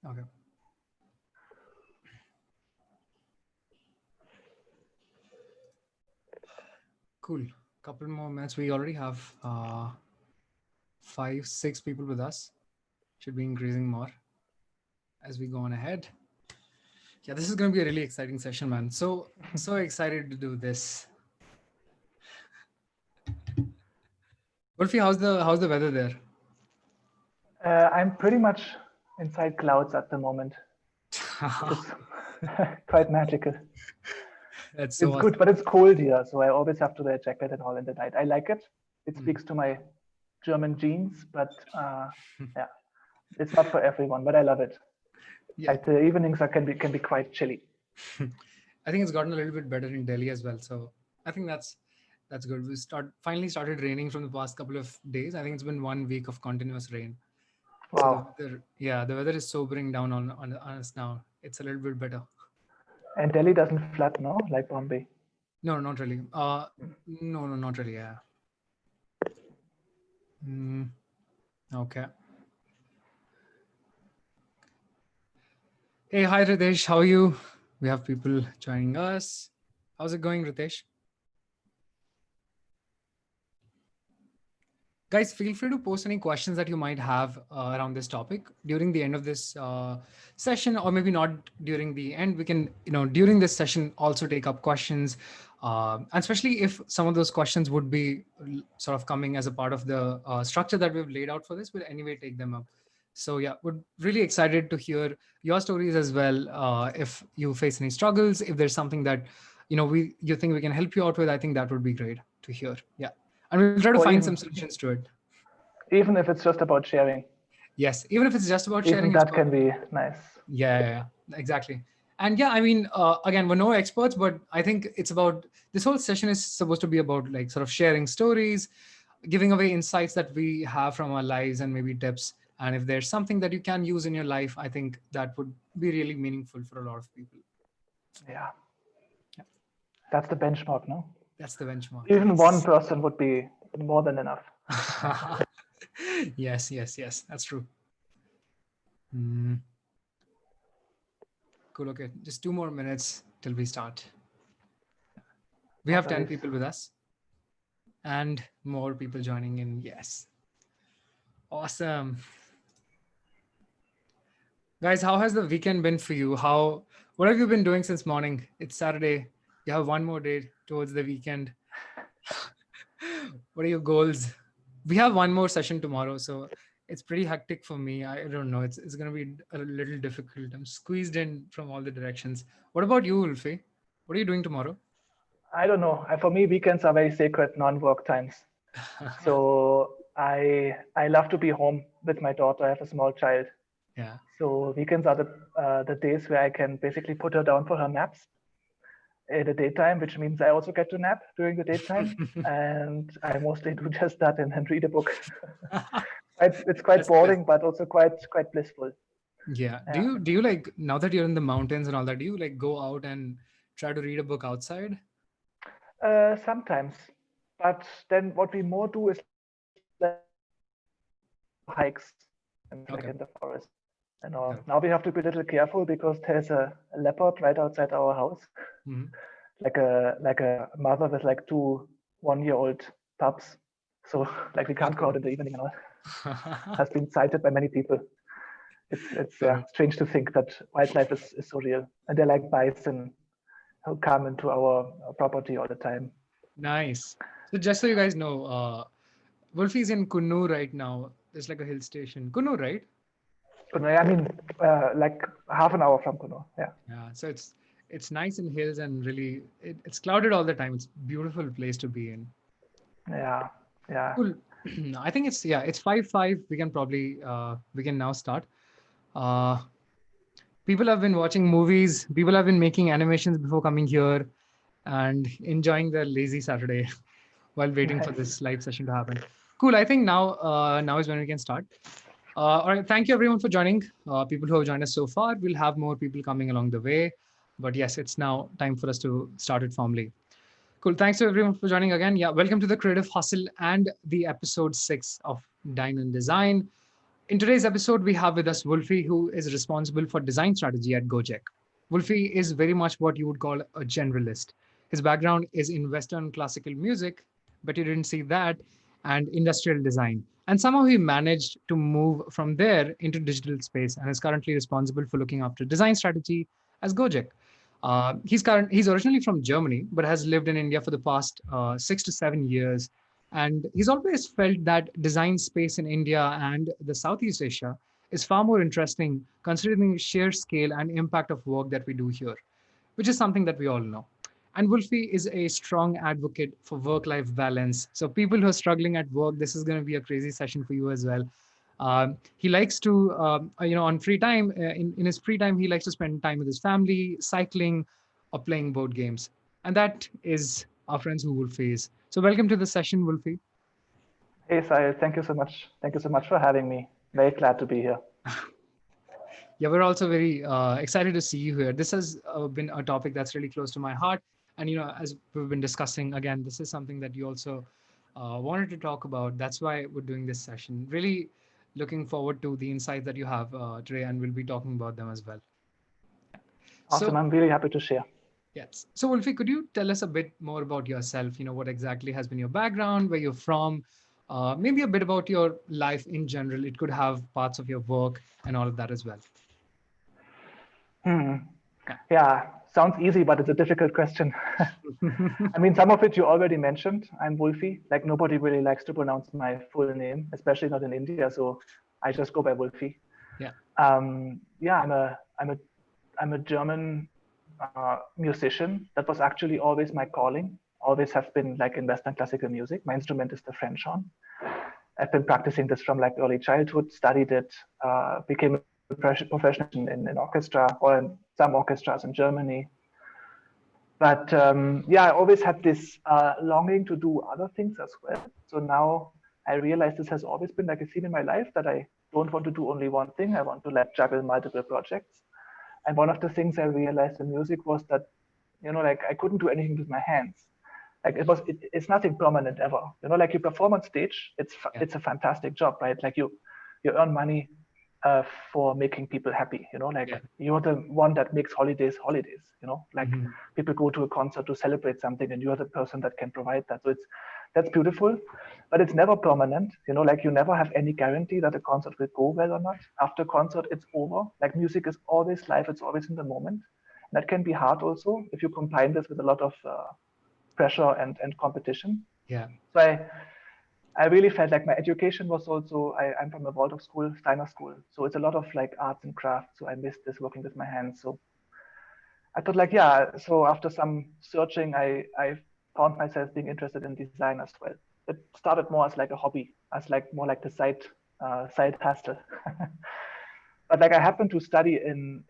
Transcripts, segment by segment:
Okay. Cool. Couple more minutes. We already have 5, 6 people with us. Should be increasing more as we go on ahead. Yeah, this is going to be a really exciting session, man. So excited to do this. Wolfie, how's the weather there? I'm pretty much inside clouds at the moment, which is quite magical. That's so It's awesome. good, but it's cold here, so I always have to wear a jacket and all in the night. I like it. It Mm. speaks to my German genes, but yeah, it's not for everyone. But I love it. Yeah. Like the evenings can be quite chilly. I think it's gotten a little bit better in Delhi as well. So I think that's good. We finally started raining from the past couple of days. I think it's been 1 week of continuous rain. So Wow. the weather is sobering down on us now. It's a little bit better. And Delhi doesn't flood, no, like Bombay. No, not really. No, not really. Yeah. Mm, okay. Hey, hi Ritesh. How are you? We have people joining us. How's it going, Ritesh? Guys, feel free to post any questions that you might have around this topic during the end of this session, or maybe not during the end. We can, during this session, also take up questions, and especially if some of those questions would be sort of coming as a part of the structure that we've laid out for this. We'll anyway take them up. So yeah, we're really excited to hear your stories as well. If you face any struggles, if there's something that you think we can help you out with, I think that would be great to hear. Yeah. And we'll try to Or find some solutions to it. even if it's just about sharing, Yes, even if it's just about even sharing, it's that can perfect. be nice. Yeah, exactly. And yeah, I mean, again, we're no experts, but I think it's about this whole session is supposed to be about like sort of sharing stories, giving away insights that we have from our lives and maybe tips. And if there's something that you can use in your life, I think that would be really meaningful for a lot of people. Yeah, Yeah, that's the benchmark, no? that's the benchmark. Even one Yes. person would be more than enough. Yes, that's true. Mm, cool. Okay, just 2 more minutes till we start. We No have 10 worries. people with us and more people joining in. Yes. Awesome. Guys, how has the weekend been for you? What have you been doing since morning? It's Saturday. You have one more day towards the weekend. What are your goals? We have one more session tomorrow, so it's pretty hectic for me. I don't know. It's going to be a little difficult. I'm squeezed in from all the directions. What about you, Ulfi? What are you doing tomorrow? I don't know. For me, weekends are very sacred non-work times. So I love to be home with my daughter. I have a small child. Yeah. So weekends are the days where I can basically put her down for her naps in the daytime, which means I also get to nap during the daytime. And I mostly do just that and read a book. It's quite That's the best. boring, but also quite blissful. Yeah. Do Yeah. you like, now that you're in the mountains and all that, do you like go out and try to read a book outside? Sometimes, but then what we more do is like hikes and like Okay. in the forest. And all. Okay. Now we have to be a little careful because there's a leopard right outside our house, Mhm. like a mother with like two 1-year-old pups. So like we can't go Okay. out in the evening and all. Has been cited by many people. It's Got it. strange to think that wildlife is so real, and they're like bison who come into our property all the time. Nice. So just so you guys know, Wolfie's in Kunnu right now. There's like a hill station. Kunnu, right? But I mean, like half an hour from Kuno. Yeah. Yeah. So it's nice in hills and really it's clouded all the time. It's a beautiful place to be in. Yeah. Yeah. Cool. I think it's 5:05. We can now start. Uh, People have been watching movies. People have been making animations before coming here and enjoying their lazy Saturday while waiting for Nice. this live session to happen. Cool. I think now is when we can start. All right. Thank you everyone for joining. People who have joined us so far. We'll have more people coming along the way. But yes, it's now time for us to start it formally. Cool. Thanks to everyone for joining again. Yeah. Welcome to the Creative Hustle and the episode 6 of Dine and Design. In today's episode, we have with us Wolfi, who is responsible for design strategy at Gojek. Wolfi is very much what you would call a generalist. His background is in Western classical music, but you didn't see that, and industrial design. And somehow he managed to move from there into digital space and is currently responsible for looking after design strategy as Gojek. He's originally from Germany, but has lived in India for the past 6 to 7 years, and he's always felt that design space in India and the Southeast Asia is far more interesting considering the sheer scale and impact of work that we do here, which is something that we all know. And Wolfie is a strong advocate for work life balance. So, people who are struggling at work, this is going to be a crazy session for you as well. He likes to, on free time, in his free time, he likes to spend time with his family, cycling, or playing board games. And that is our friends who Wolfie is. So, welcome to the session, Wolfie. Hey, Sahil, thank you so much. Thank you so much for having me. Very glad to be here. Yeah, we're also very excited to see you here. This has been a topic that's really close to my heart. And, as we've been discussing, again, this is something that you also wanted to talk about. That's why we're doing this session. Really looking forward to the insights that you have today, and we'll be talking about them as well. Awesome. So, I'm really happy to share. yes. So, Wolfie, could you tell us a bit more about yourself? What exactly has been your background, where you're from, maybe a bit about your life in general. It could have parts of your work and all of that as well. Hmm. Yeah. Yeah, sounds easy, but it's a difficult question. I mean, some of it you already mentioned. I'm Wolfie. Like nobody really likes to pronounce my full name, especially not in India. So I just go by Wolfie. Yeah. Yeah, I'm a German musician. That was actually always my calling. Always have been like in Western classical music. My instrument is the French horn. I've been practicing this from like early childhood. Studied it. Became a professional in orchestra or in some orchestras in Germany. But yeah, I always had this longing to do other things as well. So now I realize this has always been like a theme in my life that I don't want to do only one thing. I want to like juggle multiple projects. And one of the things I realized in music was that, like I couldn't do anything with my hands. Like it's nothing permanent ever. Like you perform on stage, Yeah. it's a fantastic job, right? Like you earn money uh, for making people happy. Like Yeah. you're the one that makes holidays. Like Mhm. people go to a concert to celebrate something, and you're the person that can provide that. So that's beautiful, but it's never permanent. Like you never have any guarantee that a concert will go well or not. After concert, it's over. Like music is always live. It's always in the moment. And that can be hard also if you combine this with a lot of pressure and competition. Yeah. So I really felt like my education was also, I'm from a Waldorf school, Steiner school. So it's a lot of like arts and crafts. So I missed this working with my hands. So I thought like, yeah, so after some searching, I found myself being interested in design as well. It started more as like a hobby, as like more like the side hustle. But like I happened to study in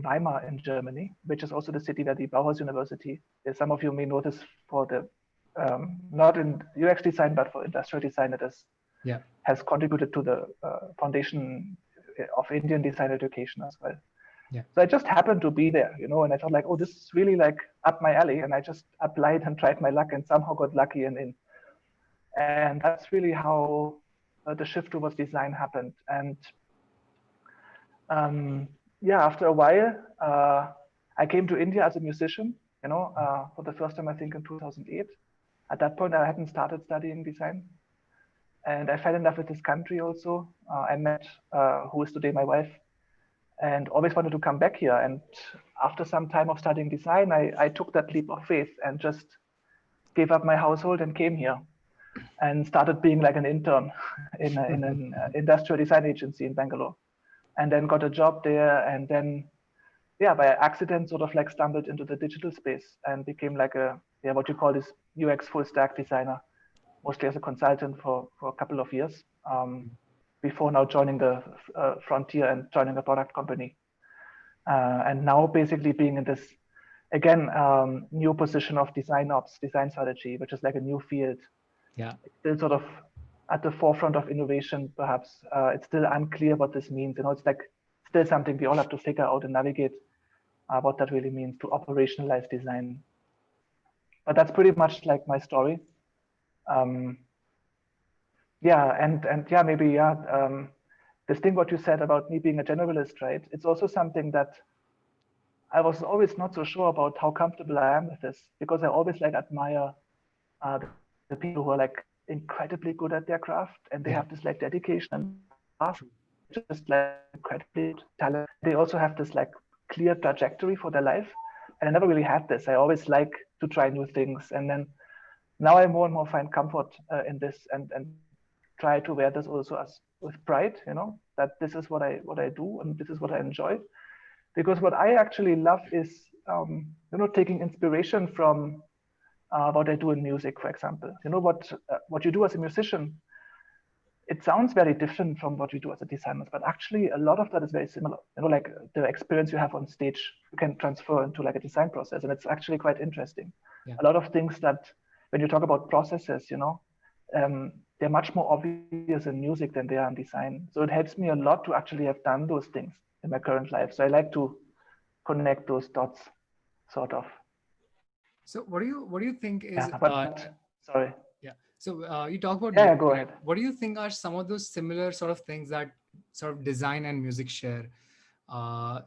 Weimar in Germany, which is also the city where the Bauhaus University is. Some of you may know this for the not in UX design, but for industrial design, it is Yeah. has contributed to the foundation of Indian design education as well. Yeah. So I just happened to be there, and I thought like, oh, this is really like up my alley, and I just applied and tried my luck and somehow got lucky and in. And that's really how the shift towards design happened. And um, yeah, after a while, I came to India as a musician, for the first time, I think in 2008. At that point, I hadn't started studying design. And I fell in love with this country also. I met who is today my wife and always wanted to come back here. And after some time of studying design, I took that leap of faith and just gave up my household and came here and started being like an intern in an industrial design agency in Bangalore, and then got a job there, and then yeah, by accident sort of like stumbled into the digital space and became like a what you call this UX full stack designer, mostly as a consultant for a couple of years, before now joining the frontier and joining a product company, and now basically being in this again new position of design ops, design strategy, which is like a new field. Yeah. It's still sort of at the forefront of innovation, perhaps. It's still unclear what this means. It's like still something we all have to figure out and navigate what that really means to operationalize design. But that's pretty much like my story. Um, yeah, and yeah, maybe yeah. this thing what you said about me being a generalist, right? It's also something that I was always not so sure about how comfortable I am with this, because I always like admire the people who are like incredibly good at their craft, and they have this like dedication and True. just like incredibly good talent. They also have this like clear trajectory for their life, and I never really had this. I always like to try new things, and then now I more and more find comfort in this, and try to wear this also as with pride. You know that this is what I do, and this is what I enjoy. Because what I actually love is taking inspiration from what I do in music, for example. You know what you do as a musician. It sounds very different from what you do as a designer, but actually a lot of that is very similar. You know, like the experience you have on stage, you can transfer into like a design process, and it's actually quite interesting. Yeah. A lot of things that when you talk about processes, they're much more obvious in music than they are in design. So it helps me a lot to actually have done those things in my current life. So I like to connect those dots, sort of. So what do you think Yeah, is but sorry. yeah. So you talk about Yeah, go music. ahead. What do you think are some of those similar sort of things that sort of design and music share?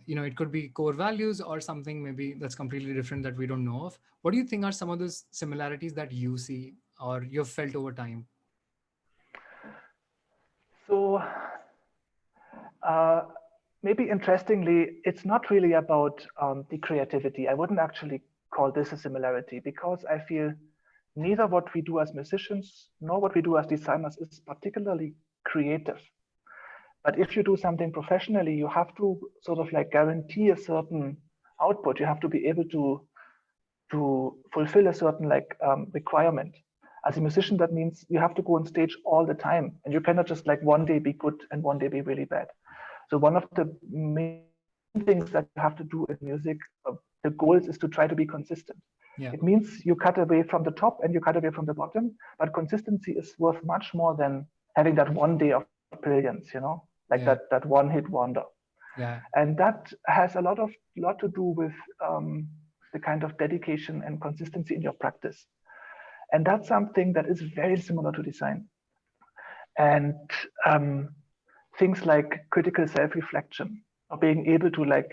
It could be core values or something maybe that's completely different that we don't know of. What do you think are some of those similarities that you see or you've felt over time? So uh, maybe interestingly, it's not really about the creativity. I wouldn't actually call this a similarity, because I feel neither what we do as musicians nor what we do as designers is particularly creative. But if you do something professionally, you have to sort of like guarantee a certain output. You have to be able to fulfill a certain like requirement. As a musician, that means you have to go on stage all the time, and you cannot just like one day be good and one day be really bad. So one of the main things that you have to do in music, the goals is to try to be consistent. Yeah. It means you cut away from the top and you cut away from the bottom, but consistency is worth much more than having that one day of brilliance, like Yeah. that one hit wonder. Yeah. And that has a lot to do with the kind of dedication and consistency in your practice. And that's something that is very similar to design. And things like critical self-reflection, or being able to like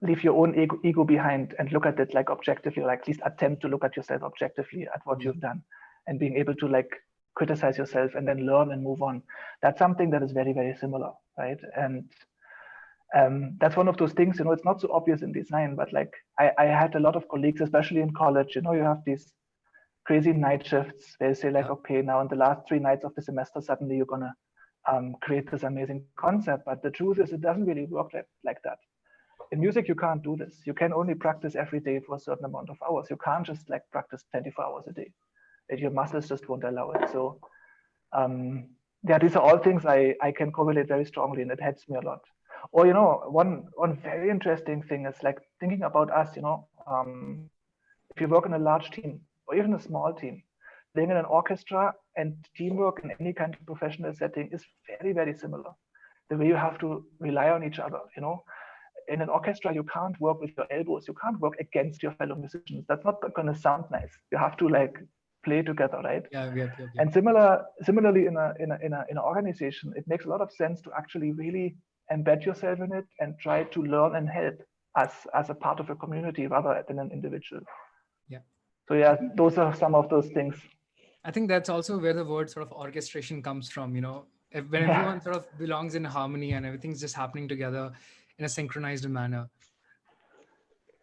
leave your own ego behind and look at it like objectively, or at least attempt to look at yourself objectively at what Yeah. you've done, and being able to like criticize yourself and then learn and move on. That's something that is very, very similar, right? And that's one of those things, it's not so obvious in design, but like I had a lot of colleagues, especially in college, you have these crazy night shifts where they say like, Yeah. okay, now in the last 3 nights of the semester, suddenly you're gonna create this amazing concept. But the truth is, it doesn't really work like that. In music, you can't do this. You can only practice every day for a certain amount of hours. You can't just like practice 24 hours a day. Your muscles just won't allow it. So yeah, these are all things I can correlate very strongly, and it helps me a lot. Or one very interesting thing is like thinking about us. If you work in a large team or even a small team, playing in an orchestra and teamwork in any kind of professional setting is very, very similar. The way you have to rely on each other. In an orchestra, you can't work with your elbows. You can't work against your fellow musicians. That's not going to sound nice. You have to like play together, right? Yeah. Yep. Yep. Yep. And similarly, in an organization, it makes a lot of sense to actually really embed yourself in it and try to learn and help as a part of a community rather than an individual. Yeah. So yeah, those are some of those things. I think that's also where the word sort of orchestration comes from. When Yeah, everyone sort of belongs in harmony and everything's just happening together in a synchronized manner,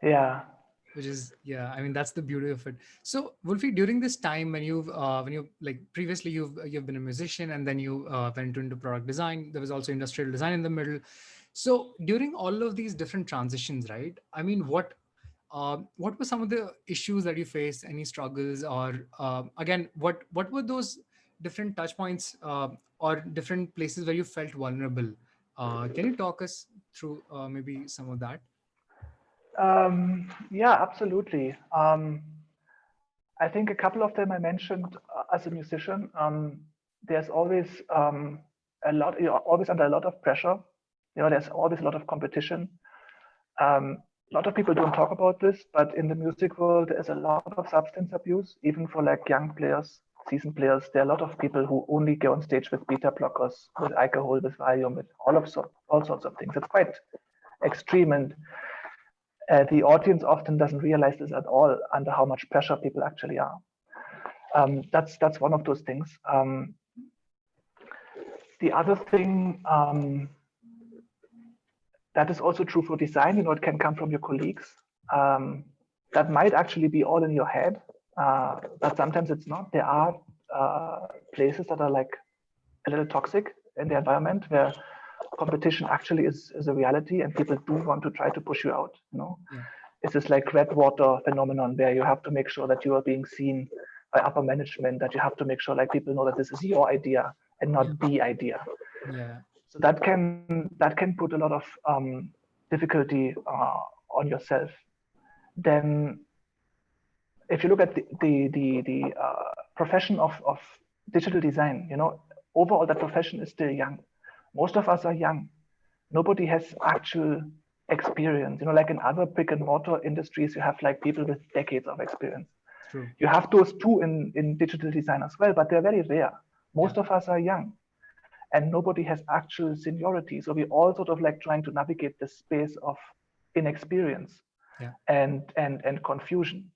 yeah. which is, yeah, I mean, that's the beauty of it. So Wolfie, during this time when you like previously you've been a musician and then you went into product design, there was also industrial design in the middle. So during all of these different transitions, right, I mean, what were some of the issues that you faced, any struggles, or again, what were those different touch points or different places where you felt vulnerable? Can you talk us through maybe some of that? Yeah, absolutely. I think a couple of them I mentioned as a musician. There's always you're always under a lot of pressure. There's always a lot of competition. A lot of people don't talk about this, but in the music world, there's a lot of substance abuse, even for like young players. seasoned players. There are a lot of people who only go on stage with beta blockers, with alcohol, with Valium, with all sorts of things. It's quite extreme, and the audience often doesn't realize this at all under how much pressure people actually are. That's one of those things. The other thing that is also true for design, it can come from your colleagues. That might actually be all in your head, but sometimes it's not. There are places that are like a little toxic in the environment where competition actually is a reality, and people do want to try to push you out. Yeah. It's this like red water phenomenon where you have to make sure that you are being seen by upper management, that you have to make sure like people know that this is your idea and not the idea. Yeah. So that can put a lot of difficulty on yourself. Then, if you look at the profession of digital design, overall that profession is still young. Most of us are young. Nobody has actual experience. Like in other brick and mortar industries, you have like people with decades of experience. True. You have those too in digital design as well, but they're very rare. Most of us are young, and nobody has actual seniority. So we all sort of like trying to navigate the space of inexperience and confusion.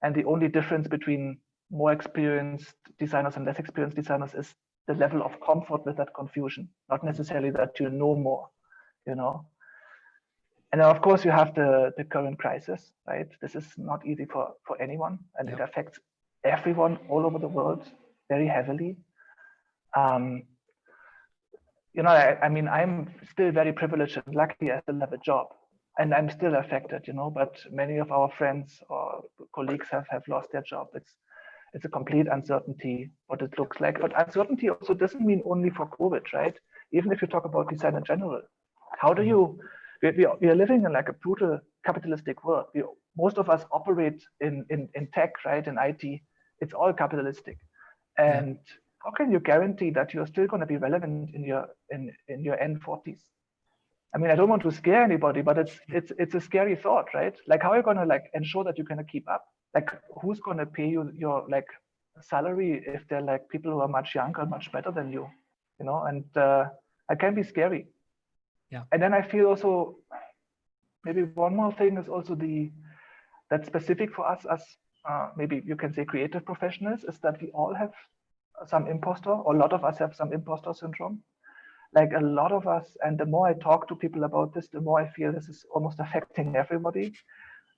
And the only difference between more experienced designers and less experienced designers is the level of comfort with that confusion, not necessarily that you know more, And then of course you have the current crisis, right? This is not easy for anyone, and it affects everyone all over the world very heavily. I mean, I'm still very privileged and lucky. I still have a job, and I'm still affected, but many of our friends or colleagues have lost their job. It's a complete uncertainty what it looks like. But uncertainty also doesn't mean only for COVID, right? Even if you talk about design in general, how do you, we are living in like a brutal capitalistic world. Most of us operate in tech, right? In IT, it's all capitalistic. And how can you guarantee that you're still going to be relevant in your end 40s? I mean, I don't want to scare anybody, but it's a scary thought, right? Like, how are you going to like ensure that you're going to keep up? Like, who's going to pay you your like salary if they're like people who are much younger, much better than you, And it can be scary. Yeah. And then I feel also maybe one more thing is also that's specific for us as maybe you can say creative professionals, is that we all have some imposter, or a lot of us have some imposter syndrome. Like a lot of us, and the more I talk to people about this, the more I feel this is almost affecting everybody.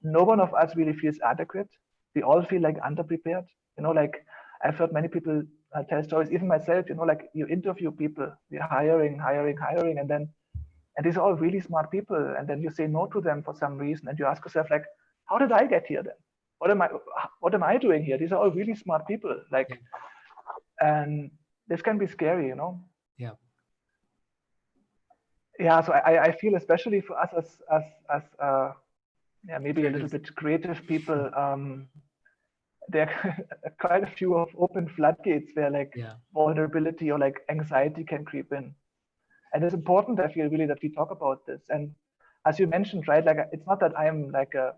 No one of us really feels adequate. We all feel like underprepared. Like I've heard many people tell stories, even myself, like you interview people, we're hiring, and these are all really smart people. And then you say no to them for some reason. And you ask yourself, like, how did I get here then? What am I doing here? These are all really smart people. Like, and this can be scary, Yeah. Yeah. So I feel especially for us as maybe Creative. a little bit creative people, there are quite a few of open floodgates where like vulnerability or like anxiety can creep in. And it's important, I feel, really, that we talk about this. And as you mentioned, right, like it's not that I'm like a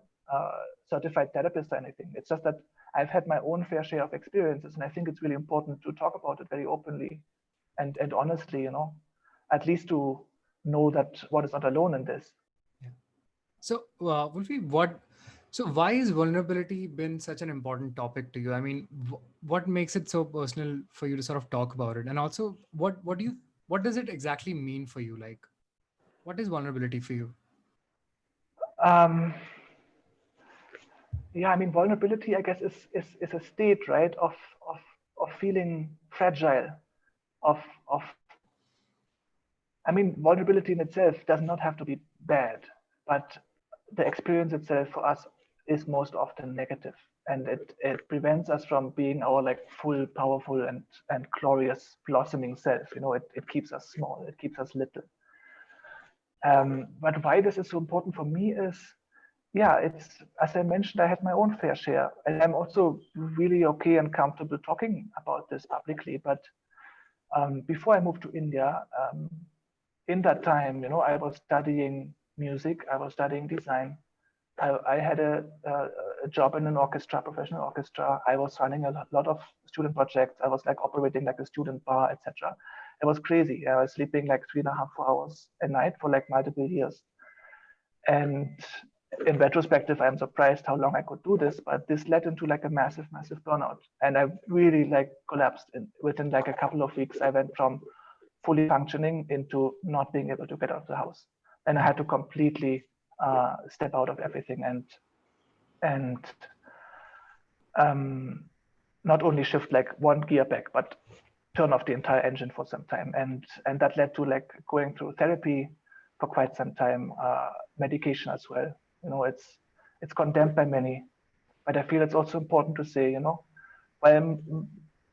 certified therapist or anything. It's just that I've had my own fair share of experiences, and I think it's really important to talk about it very openly and honestly, at least to know that one is not alone in this. Yeah. So, Wolfie, so why is vulnerability been such an important topic to you? I mean, what makes it so personal for you to sort of talk about it? And also, what does it exactly mean for you? Like, what is vulnerability for you? Yeah, I mean, vulnerability, I guess, is a state, right, of feeling fragile, of I mean, vulnerability in itself does not have to be bad, but the experience itself for us is most often negative, and it prevents us from being our like full, powerful, and glorious, blossoming self. It keeps us small, it keeps us little. But why this is so important for me is, it's, as I mentioned, I had my own fair share, and I'm also really okay and comfortable talking about this publicly. But before I moved to India, in that time, I was studying music, I was studying design, I had a job in an orchestra, professional orchestra. I was running a lot of student projects. I was like operating like a student bar, etc. It was crazy. I was sleeping like 3.5 hours a night for like multiple years. And in retrospective, I'm surprised how long I could do this, but this led into like a massive, massive burnout. And I really like collapsed within like a couple of weeks. I went from fully functioning into not being able to get out of the house. And I had to completely step out of everything and um, not only shift like one gear back, but turn off the entire engine for some time. And that led to like going through therapy for quite some time, medication as well. You know, it's condemned by many, but I feel it's also important to say, you know, while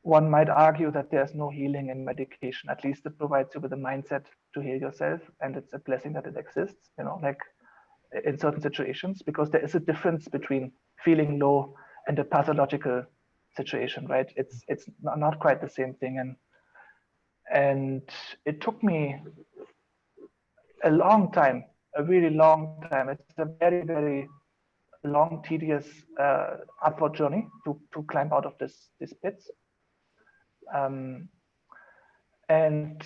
one might argue that there's no healing in medication, at least it provides you with a mindset to heal yourself, and it's a blessing that it exists. You know, like in certain situations, because there is a difference between feeling low and a pathological situation, right? It's not quite the same thing, and it took me a long time, a really long time. It's a very, very long, tedious upward journey to climb out of these pits. Um, and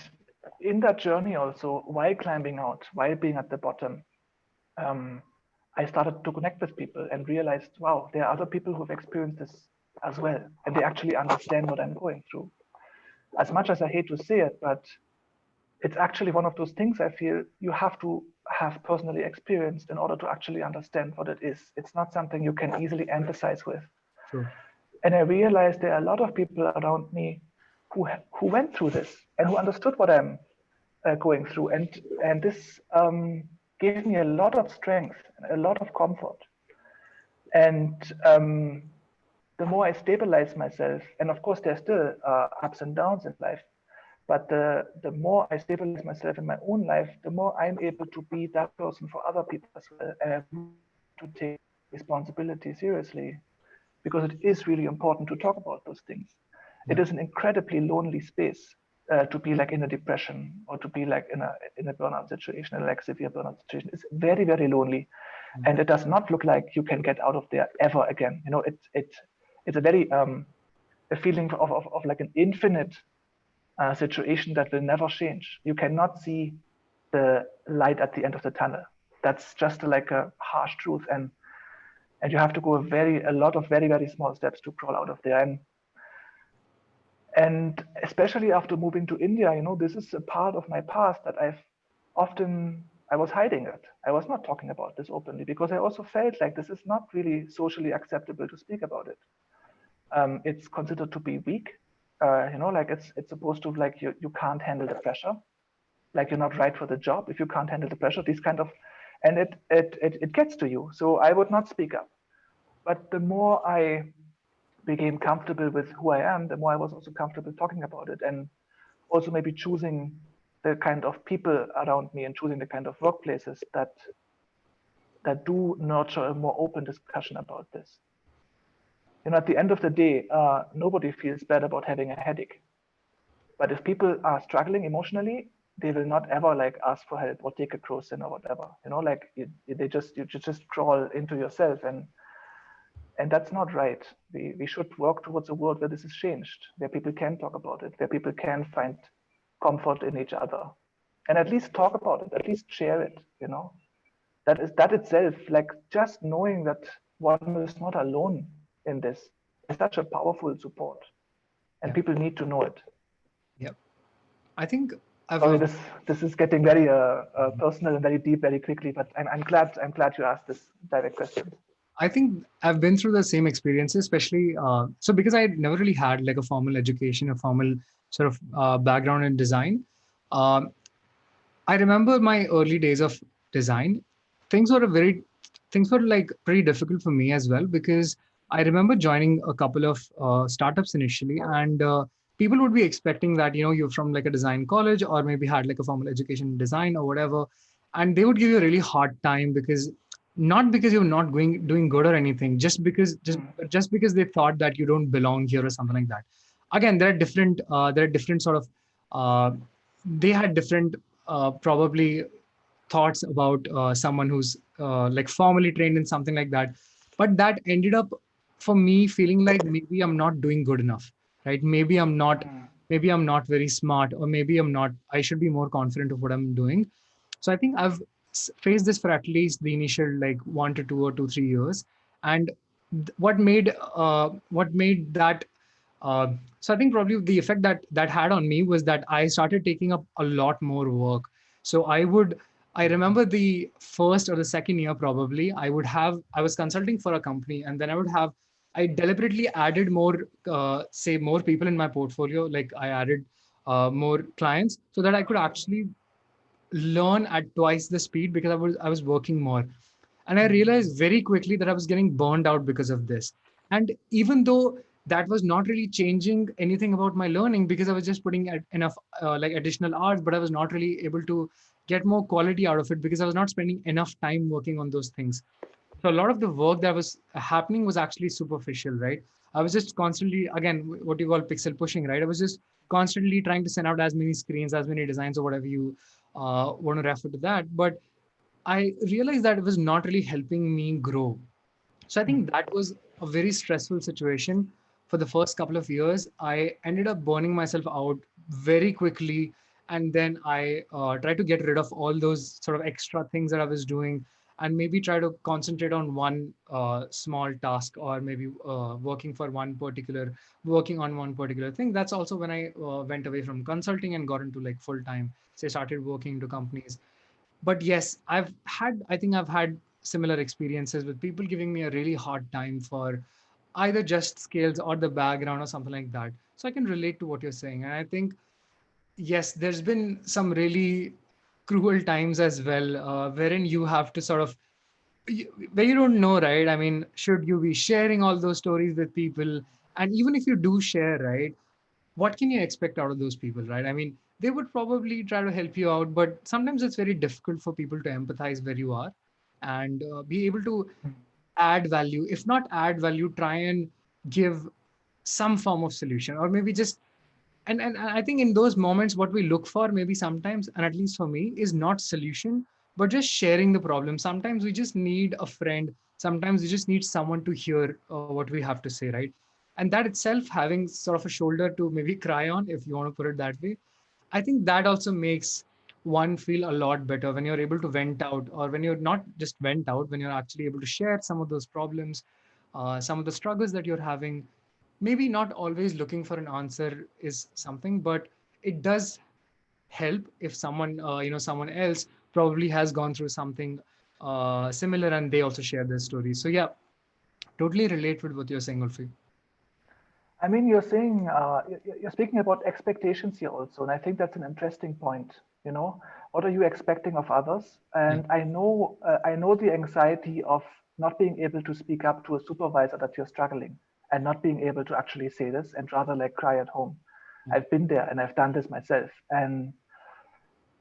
in that journey also, while climbing out, while being at the bottom, um, I started to connect with people and realized, wow, there are other people who've experienced this as well, and they actually understand what I'm going through. As much as I hate to say it, but it's actually one of those things I feel you have to have personally experienced in order to actually understand what it is. It's not something you can easily empathize with. Sure. And I realized there are a lot of people around me who went through this and who understood what I'm going through, and this gave me a lot of strength, a lot of comfort, and the more I stabilize myself, and of course there's still ups and downs in life, but the more I stabilize myself in my own life, the more I'm able to be that person for other people as well, and I to take responsibility seriously, because it is really important to talk about those things. It is an incredibly lonely space to be like in a depression or to be like in a burnout situation, like severe burnout situation. It's very, very lonely, and it does not look like you can get out of there ever again. You know, it's a very a feeling of like an infinite situation that will never change. You cannot see the light at the end of the tunnel. That's just like a harsh truth, and you have to go a lot of very, very small steps to crawl out of there. And especially after moving to India, you know, this is a part of my past that I was hiding it. I was not talking about this openly because I also felt like this is not really socially acceptable to speak about it. It's considered to be weak. You know, like it's supposed to like you can't handle the pressure, like you're not right for the job if you can't handle the pressure. These kind of, and it gets to you. So I would not speak up. But the more I became comfortable with who I am, the more I was also comfortable talking about it, and also maybe choosing the kind of people around me and choosing the kind of workplaces that do nurture a more open discussion about this. You know, at the end of the day, nobody feels bad about having a headache. But if people are struggling emotionally, they will not ever like ask for help or take a crocin or whatever. You know, like you just crawl into yourself, and that's not right. We should work towards a world where this is changed, where people can talk about it, where people can find comfort in each other, and at least talk about it, at least share it. You know, that itself, like just knowing that one is not alone in this, is such a powerful support, and people need to know it. Yeah, I think Sorry, this is getting very personal and very deep very quickly, but I'm glad you asked this direct question. I think I've been through the same experiences, especially so because I never really had like a formal education, a formal sort of background in design. Um, I remember my early days of design. Things were things were like pretty difficult for me as well because I remember joining a couple of startups initially, and people would be expecting that you're from like a design college or maybe had like a formal education in design or whatever, and they would give you a really hard time because not because you're not doing good or anything, just because they thought that you don't belong here or something like that. Again, there are different sort of they had different probably thoughts about someone who's like formally trained in something like that. But that ended up for me feeling like maybe I'm not doing good enough, right? Maybe I'm not very smart, or maybe I should be more confident of what I'm doing. So I think I've faced this for at least the initial like 1 to 2 or 2, 3 years. And what made that so I think probably the effect that had on me was that I started taking up a lot more work. So I remember the first or the second year probably I was consulting for a company, and then I deliberately added more say more people in my portfolio. Like I added more clients so that I could actually learn at twice the speed, because I was working more. And I realized very quickly that I was getting burned out because of this. And even though that was not really changing anything about my learning, because I was just putting enough like additional hours, but I was not really able to get more quality out of it because I was not spending enough time working on those things. So a lot of the work that was happening was actually superficial, right? I was just constantly, again, what you call pixel pushing, right? I was just constantly trying to send out as many screens, as many designs, or whatever you want to refer to that. But I realized that it was not really helping me grow. So I think that was a very stressful situation for the first couple of years. I ended up burning myself out very quickly. And then I tried to get rid of all those sort of extra things that I was doing, and maybe try to concentrate on one small task, or maybe working on one particular thing. That's also when I went away from consulting and got into like full time, say started working into companies. But yes, I think I've had similar experiences with people giving me a really hard time for either just skills or the background or something like that. So I can relate to what you're saying. And I think, yes, there's been some really cruel times as well, wherein you have to sort of, where you don't know, right? I mean, should you be sharing all those stories with people? And even if you do share, right, what can you expect out of those people, right? I mean, they would probably try to help you out, but sometimes it's very difficult for people to empathize where you are, and be able to add value. If not add value, try and give some form of solution, or maybe just, and I think in those moments what we look for maybe sometimes, and at least for me, is not solution, but just sharing the problem. Sometimes we just need a friend, sometimes we just need someone to hear what we have to say, right? And that itself, having sort of a shoulder to maybe cry on, if you want to put it that way, I think that also makes one feel a lot better when you're able to vent out, or when you're not just vent out, when you're actually able to share some of those problems, some of the struggles that you're having. Maybe not always looking for an answer is something, but it does help if someone, someone else probably has gone through something similar, and they also share their stories. So yeah, totally relate with what you're saying, Ulfi. I mean, you're saying you're speaking about expectations here also, and I think that's an interesting point. You know, what are you expecting of others? Yeah. And I know the anxiety of not being able to speak up to a supervisor that you're struggling, and not being able to actually say this, and rather like cry at home. I've been there and I've done this myself. And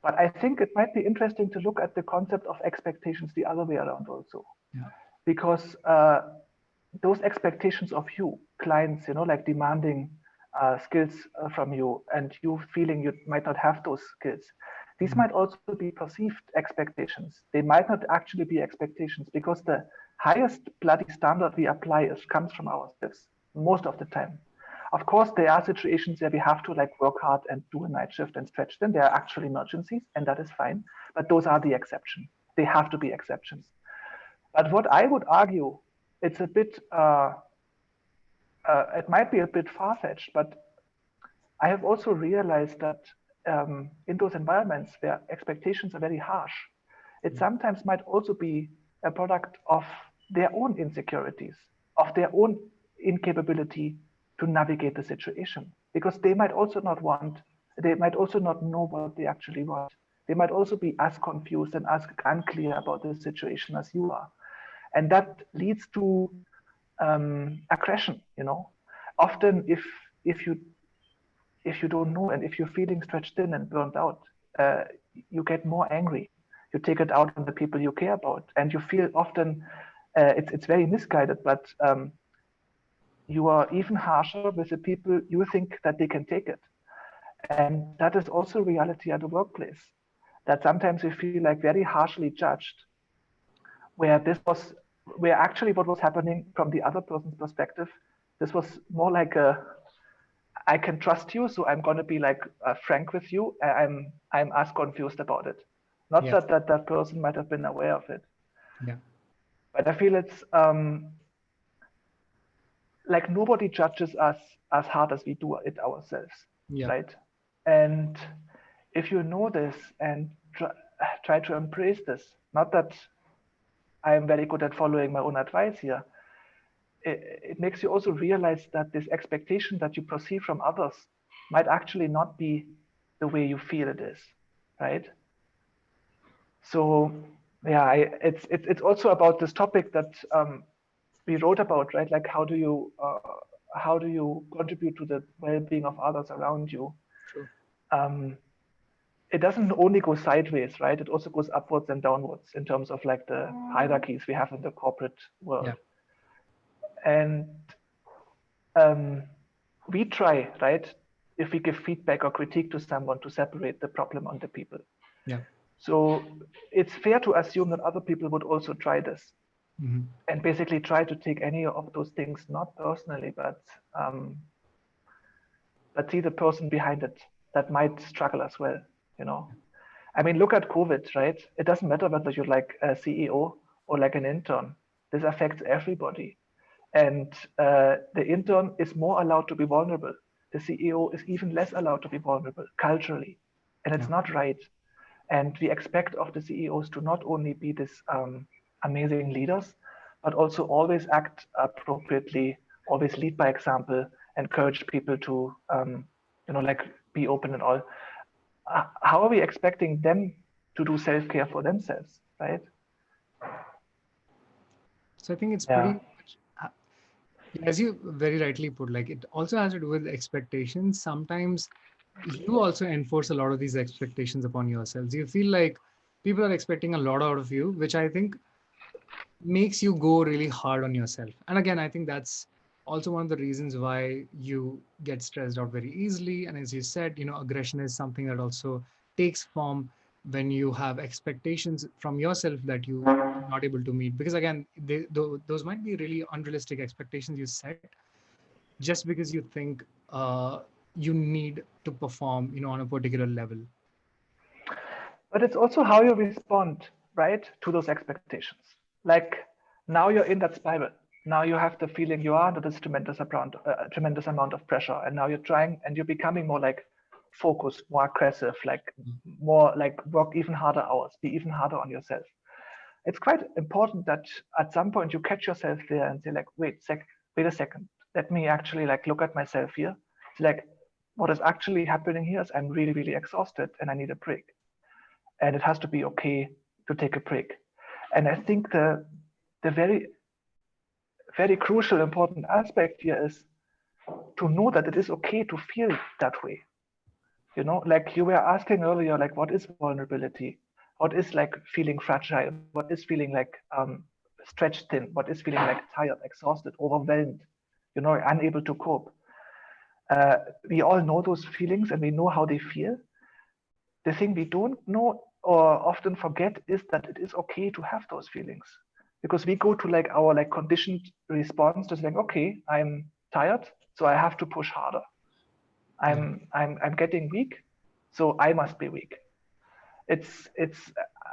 but I think it might be interesting to look at the concept of expectations the other way around also, Yeah. because those expectations of you, clients, like demanding skills from you, and you feeling you might not have those skills. These Mhm. might also be perceived expectations. They might not actually be expectations, because the highest bloody standard we apply comes from ourselves most of the time. Of course, there are situations where we have to like work hard and do a night shift and stretch them. There are actually emergencies, and that is fine. But those are the exception. They have to be exceptions. But what I would argue, it's a bit, it might be a bit far-fetched, but I have also realized that in those environments where expectations are very harsh, it sometimes might also be a product of their own insecurities, of their own incapability to navigate the situation, because they might also not know what they actually want. They might also be as confused and as unclear about the situation as you are. And that leads to aggression. Often if you if you don't know, and if you're feeling stretched thin and burnt out, uh, you get more angry. You take it out on the people you care about, and you feel often it's very misguided, but you are even harsher with the people you think that they can take it. And that is also reality at the workplace. that sometimes we feel like very harshly judged, where actually what was happening from the other person's perspective, this was more like I can trust you, so I'm going to be like frank with you. I'm as confused about it. Not Yeah. that person might have been aware of it, Yeah. but I feel it's like nobody judges us as hard as we do it ourselves, Yeah. right? And if you know this and try to embrace this, not that I'm very good at following my own advice here, it makes you also realize that this expectation that you perceive from others might actually not be the way you feel it is, right? So yeah, it's also about this topic that we wrote about, right? Like how do you contribute to the well-being of others around you? True. Um, it doesn't only go sideways, right? It also goes upwards and downwards in terms of like the hierarchies we have in the corporate world. Yeah. And we try, right, if we give feedback or critique to someone, to separate the problem on the people. Yeah. So it's fair to assume that other people would also try this Mm-hmm. and basically try to take any of those things, not personally, but see the person behind it that might struggle as well, you know. I mean, look at COVID, right? It doesn't matter whether you're like a CEO or like an intern. This affects everybody. And the intern is more allowed to be vulnerable. The CEO is even less allowed to be vulnerable culturally. And it's Yeah. not right. And we expect of the CEOs to not only be this amazing leaders, but also always act appropriately, always lead by example, encourage people to, like be open and all. How are we expecting them to do self-care for themselves, right? So I think it's Yeah. pretty much, as you very rightly put, like it also has to do with expectations. Sometimes you also enforce a lot of these expectations upon yourselves. You feel like people are expecting a lot out of you, which I think makes you go really hard on yourself. And again, I think that's also one of the reasons why you get stressed out very easily. And as you said, aggression is something that also takes form when you have expectations from yourself that you are not able to meet. Because again, those might be really unrealistic expectations you set just because you think you need to perform, on a particular level. But it's also how you respond, right, to those expectations. Like now you're in that spiral. Now you have the feeling you are under this tremendous amount of pressure, and now you're trying and you're becoming more like focused, more aggressive, like more like work even harder hours, be even harder on yourself. It's quite important that at some point you catch yourself there and say like, wait a second, let me actually like look at myself here. It's like, what is actually happening here is I'm really, really exhausted and I need a break, and it has to be okay to take a break. And I think the very, very crucial, important aspect here is to know that it is okay to feel that way. Like you were asking earlier, like what is vulnerability? What is like feeling fragile? What is feeling like stretched thin? What is feeling like tired, exhausted, overwhelmed? Unable to cope. We all know those feelings and we know how they feel. The thing we don't know or often forget is that it is okay to have those feelings, because we go to like our like conditioned response to saying, okay, I'm tired, so I have to push harder. Yeah. I'm getting weak, so I must be weak. It's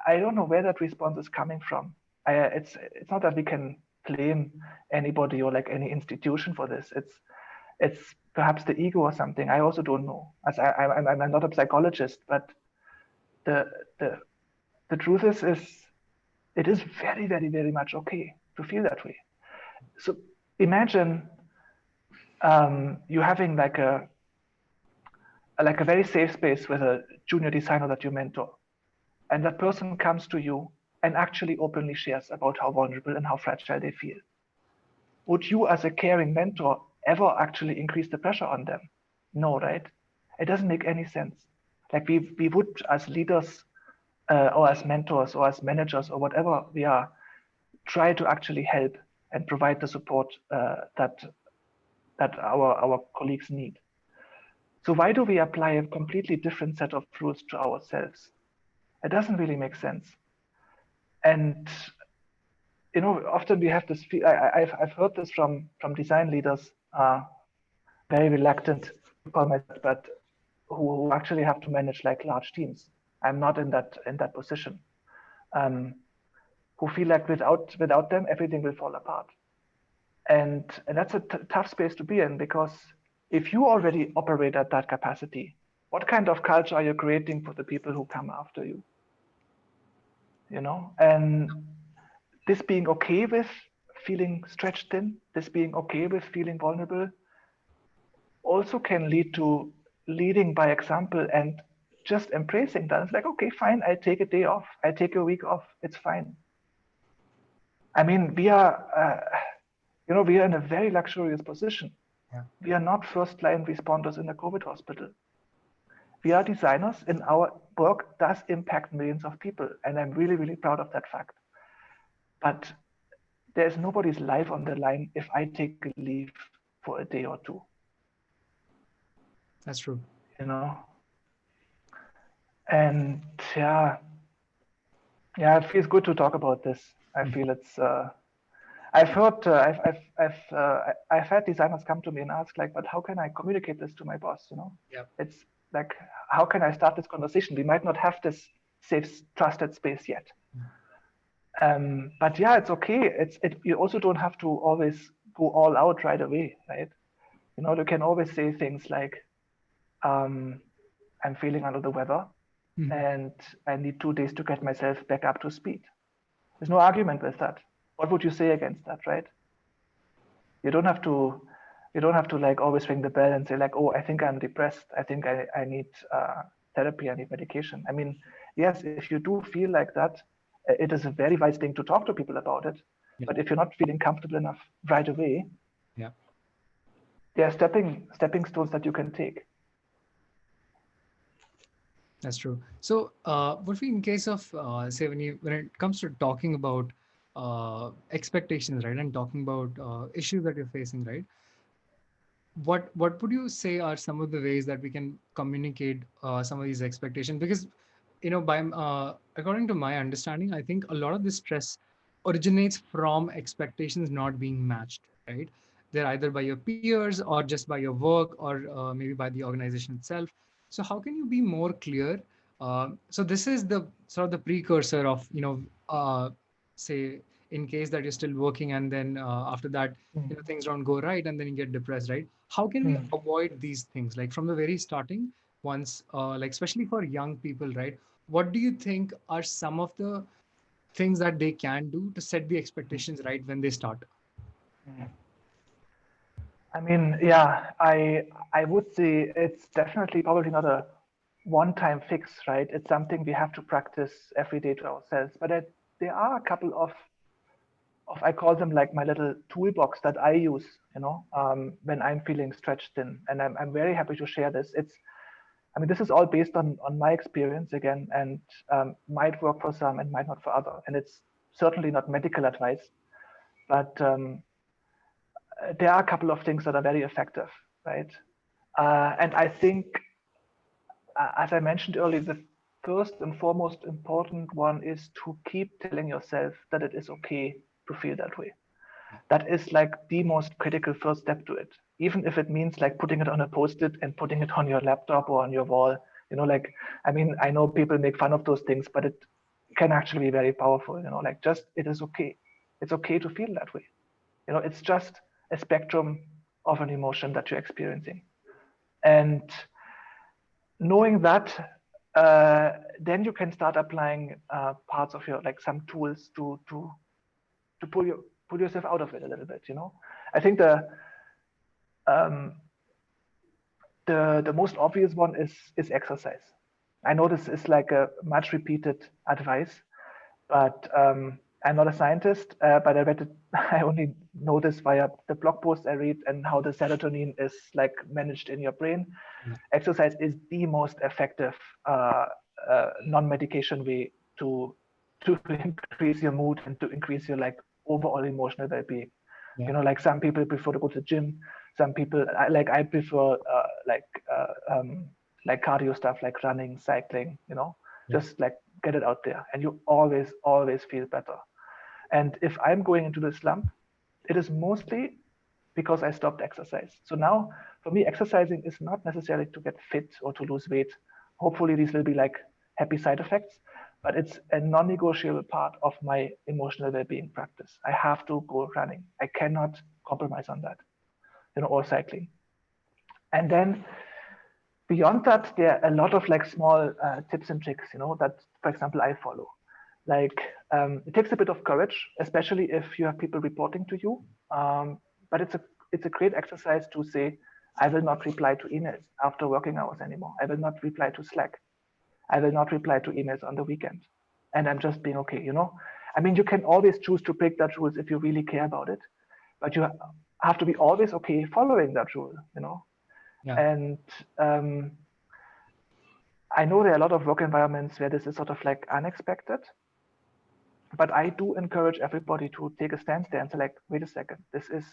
I don't know where that response is coming from. It's not that we can blame anybody or like any institution for this. It's perhaps the ego or something. I also don't know. As I'm not a psychologist, but the the the truth is it is very, very, very much okay to feel that way. So imagine you having like a very safe space with a junior designer that you mentor, and that person comes to you and actually openly shares about how vulnerable and how fragile they feel. Would you, as a caring mentor, ever actually increase the pressure on them? No, right? It doesn't make any sense. Like we would, as leaders or as mentors or as managers or whatever we are, try to actually help and provide the support that our colleagues need. So why do we apply a completely different set of rules to ourselves? It doesn't really make sense. And often we have this. I've heard this from design leaders, very reluctant to call myself, but who actually have to manage like large teams. I'm not in that position. Um, who feel like without them everything will fall apart, and that's a tough space to be in, because if you already operate at that capacity, what kind of culture are you creating for the people who come after you? And this being okay with feeling stretched thin, this being okay with feeling vulnerable, also can lead to leading by example and just embracing that. It's like, okay, fine, I take a day off, I take a week off, it's fine. I mean, we are in a very luxurious position. Yeah. We are not first line responders in a COVID hospital. We are designers, and our work does impact millions of people. And I'm really, really proud of that fact. But there's nobody's life on the line if I take a leave for a day or two. That's true. And it feels good to talk about this. I feel it's. I've heard, I've had designers come to me and ask, like, but how can I communicate this to my boss? Yeah. It's like, how can I start this conversation? We might not have this safe, trusted space yet. But yeah, it's okay. You also don't have to always go all out right away, right? You can always say things like, I'm feeling under the weather, and I need 2 days to get myself back up to speed. There's no argument with that. What would you say against that, right? You don't have to like always ring the bell and say like, oh, I think I'm depressed. I think I need therapy. I need medication. I mean, yes, if you do feel like that, it is a very wise thing to talk to people about it. Yeah. But if you're not feeling comfortable enough right away, Yeah. there are stepping stones that you can take. That's true. So, what we in case of say when it comes to talking about expectations, right, and talking about issues that you're facing, right? What would you say are some of the ways that we can communicate some of these expectations? Because by according to my understanding, I think a lot of this stress originates from expectations not being matched, right? They're either by your peers or just by your work, or maybe by the organization itself. So how can you be more clear? So this is the sort of the precursor of say, in case that you're still working, and then after that things don't go right, and then you get depressed, right? How can we avoid these things, like from the very starting, once like especially for young people, right? What do you think are some of the things that they can do to set the expectations right when they start? I mean, yeah, I would say it's definitely probably not a one-time fix, right? It's something we have to practice every day to ourselves. But there are a couple of I call them like my little toolbox that I use, when I'm feeling stretched thin. And I'm very happy to share this. This is all based on my experience again, and might work for some and might not for other. And it's certainly not medical advice, but there are a couple of things that are very effective, right? And I think, as I mentioned earlier, the first and foremost important one is to keep telling yourself that it is okay to feel that way. That is like the most critical first step to it, even if it means like putting it on a post-it and putting it on your laptop or on your wall. I know people make fun of those things, but it can actually be very powerful. Just, it is okay. It's okay to feel that way. It's just a spectrum of an emotion that you're experiencing. And knowing that, then you can start applying parts of your, like, some tools to pull yourself out of it a little bit. I think the most obvious one is exercise. I know this is like a much repeated advice, but I'm not a scientist, but I only know this via the blog posts I read and how the serotonin is like managed in your brain. Yeah. Exercise is the most effective non-medication way to increase your mood and to increase your like overall emotional well-being. Yeah. Like some people prefer to go to the gym. Some people I prefer like cardio stuff like running, cycling. Yeah. Just like get it out there, and you always feel better. And if I'm going into the slump, it is mostly because I stopped exercise. So now for me, exercising is not necessarily to get fit or to lose weight. Hopefully these will be like happy side effects, but it's a non-negotiable part of my emotional well-being practice. I have to go running. I cannot compromise on that, or cycling. And then beyond that, there are a lot of like small tips and tricks, that, for example, I follow. Like it takes a bit of courage, especially if you have people reporting to you. But it's a great exercise to say, I will not reply to emails after working hours anymore. I will not reply to Slack. I will not reply to emails on the weekend. And I'm just being okay. I mean, you can always choose to break that rules if you really care about it, but you have to be always okay following that rule. Yeah. And I know there are a lot of work environments where this is sort of like unexpected, but I do encourage everybody to take a stance there and say, like, wait a second, this is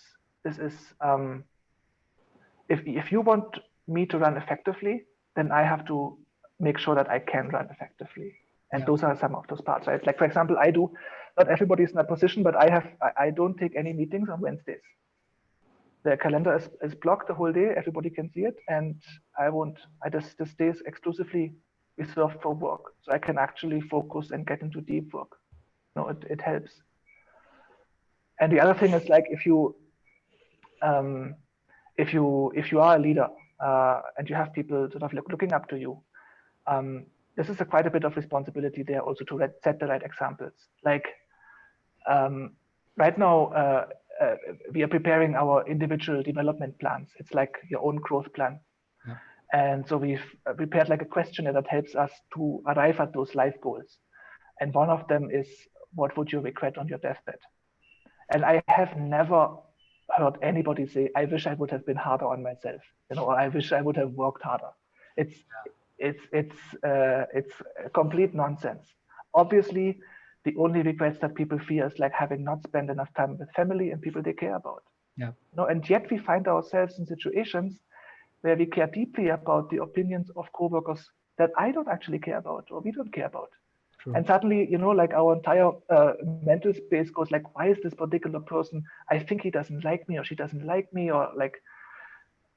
if you want me to run effectively, then I have to make sure that I can run effectively. And those are some of those parts, right? Like, for example, not everybody's in that position, but I don't take any meetings on Wednesdays. The calendar is blocked the whole day. Everybody can see it. And this day is exclusively reserved for work. So I can actually focus and get into deep work. It helps. And the other thing is, like, if you are a leader and you have people sort of looking up to you, this is quite a bit of responsibility there also to set the right examples. Like right now, we are preparing our individual development plans. It's like your own growth plan. Yeah. And so we've prepared like a questionnaire that helps us to arrive at those life goals. And one of them is, what would you regret on your deathbed? And I have never heard anybody say, I wish I would have been harder on myself, or I wish I would have worked harder. It's complete nonsense. Obviously, the only regrets that people fear is like having not spent enough time with family and people they care about. Yeah. And yet we find ourselves in situations where we care deeply about the opinions of coworkers that I don't actually care about or we don't care about. True. And suddenly, like our entire mental space goes like, why is this particular person? I think he doesn't like me or she doesn't like me, or like,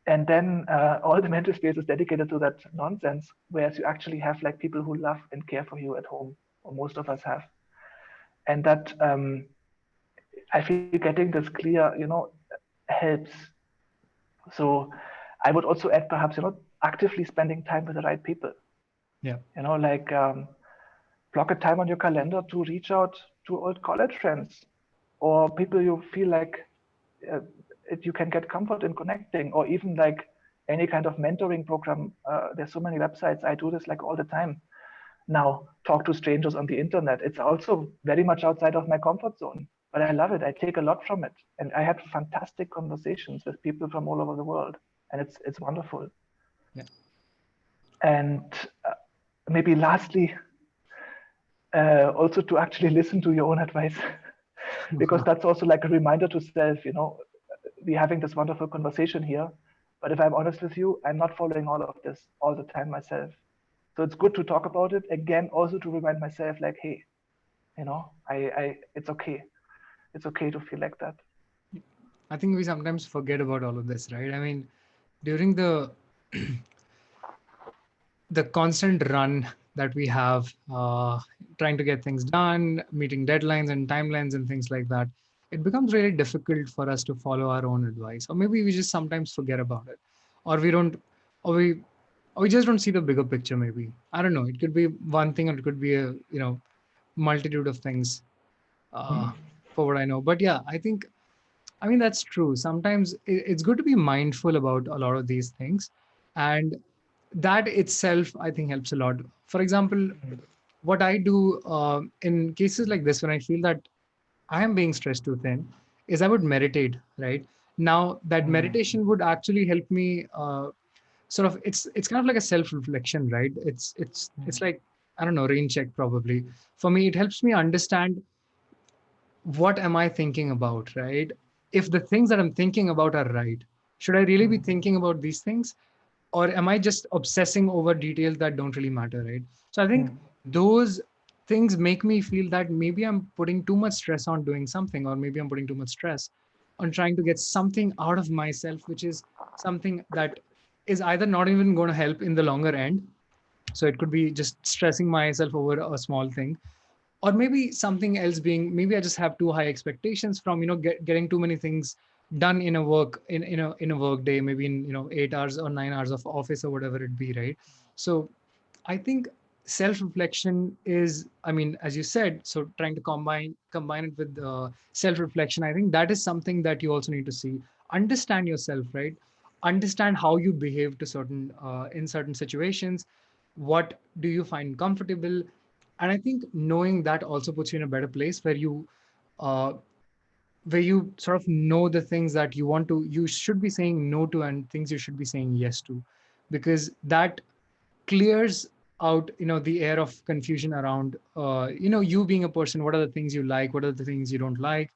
and then all the mental space is dedicated to that nonsense, whereas you actually have like people who love and care for you at home, or most of us have. And that I feel getting this clear, helps. So I would also add perhaps, actively spending time with the right people. Yeah. Like block a time on your calendar to reach out to old college friends or people you feel like you can get comfort in connecting, or even like any kind of mentoring program. There's so many websites. I do this like all the time now. Talk to strangers on the internet. It's also very much outside of my comfort zone, but I love it. I take a lot from it, and I had fantastic conversations with people from all over the world, and it's wonderful. Yeah. And maybe lastly, also to actually listen to your own advice, because that's also like a reminder to self. We're having this wonderful conversation here, but if I'm honest with you, I'm not following all of this all the time myself. So it's good to talk about it again, also to remind myself, like, hey, it's okay. It's okay to feel like that. I think we sometimes forget about all of this, right? I mean, during the constant run that we have, trying to get things done, meeting deadlines and timelines and things like that, it becomes really difficult for us to follow our own advice, or maybe we just sometimes forget about it, or we don't, or we just don't see the bigger picture. Maybe, I don't know. It could be one thing, or it could be a multitude of things, for what I know. But yeah, I mean, that's true. Sometimes it's good to be mindful about a lot of these things. And that itself, I think, helps a lot. For example, what I do in cases like this, when I feel that I am being stressed too thin, is I would meditate, right? Now, that meditation would actually help me sort of, it's kind of like a self-reflection, right? It's like, I don't know, rain check probably. For me, it helps me understand, what am I thinking about, right? If the things that I'm thinking about are right, should I really be thinking about these things? Or am I just obsessing over details that don't really matter, right? So I think those things make me feel that maybe I'm putting too much stress on doing something, or maybe I'm putting too much stress on trying to get something out of myself, which is something that is either not even going to help in the longer end. So it could be just stressing myself over a small thing, or maybe something else being, maybe I just have too high expectations from, getting too many things done in a in a work day, maybe in 8 hours or 9 hours of office or whatever it be, right? So I think self-reflection is, I mean, as you said, so trying to combine it with self-reflection. I think that is something that you also need to see, understand yourself, right? Understand how you behave to certain in certain situations. What do you find comfortable? And I think knowing that also puts you in a better place uh, where you sort of know the things that you should be saying no to, and things you should be saying yes to, because that clears out the air of confusion around you being a person. What are the things you like, what are the things you don't like,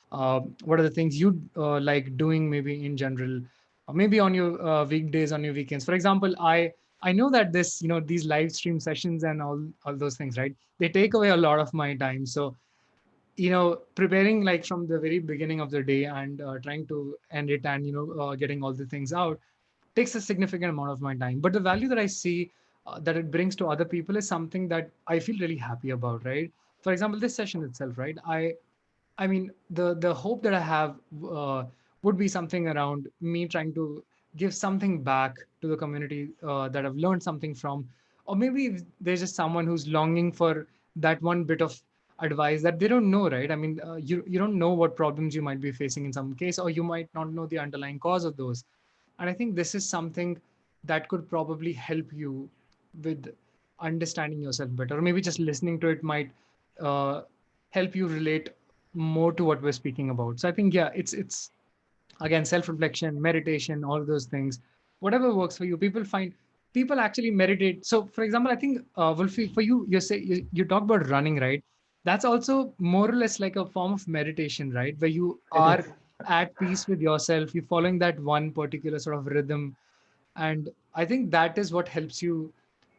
what are the things you like doing, maybe in general, or maybe on your weekdays, on your weekends. For example, I know that these live stream sessions and all those things, right, they take away a lot of my time. So preparing like from the very beginning of the day and trying to end it, and getting all the things out takes a significant amount of my time. But the value that I see that it brings to other people is something that I feel really happy about, right? For example, this session itself, right? I mean, the hope that I have would be something around me trying to give something back to the community that I've learned something from, or maybe there's just someone who's longing for that one bit of advice that they don't know, right? I mean, you don't know what problems you might be facing in some case, or you might not know the underlying cause of those. And I think this is something that could probably help you with understanding yourself better, or maybe just listening to it might uh, help you relate more to what we're speaking about. So I think, yeah, it's again, self-reflection, meditation, all of those things, whatever works for you. People actually meditate. So for example, I think Wolfie, for you, you talk about running, right? That's also more or less like a form of meditation, right, where you It is. are at peace with yourself, you're following that one particular sort of rhythm. And I think that is what helps you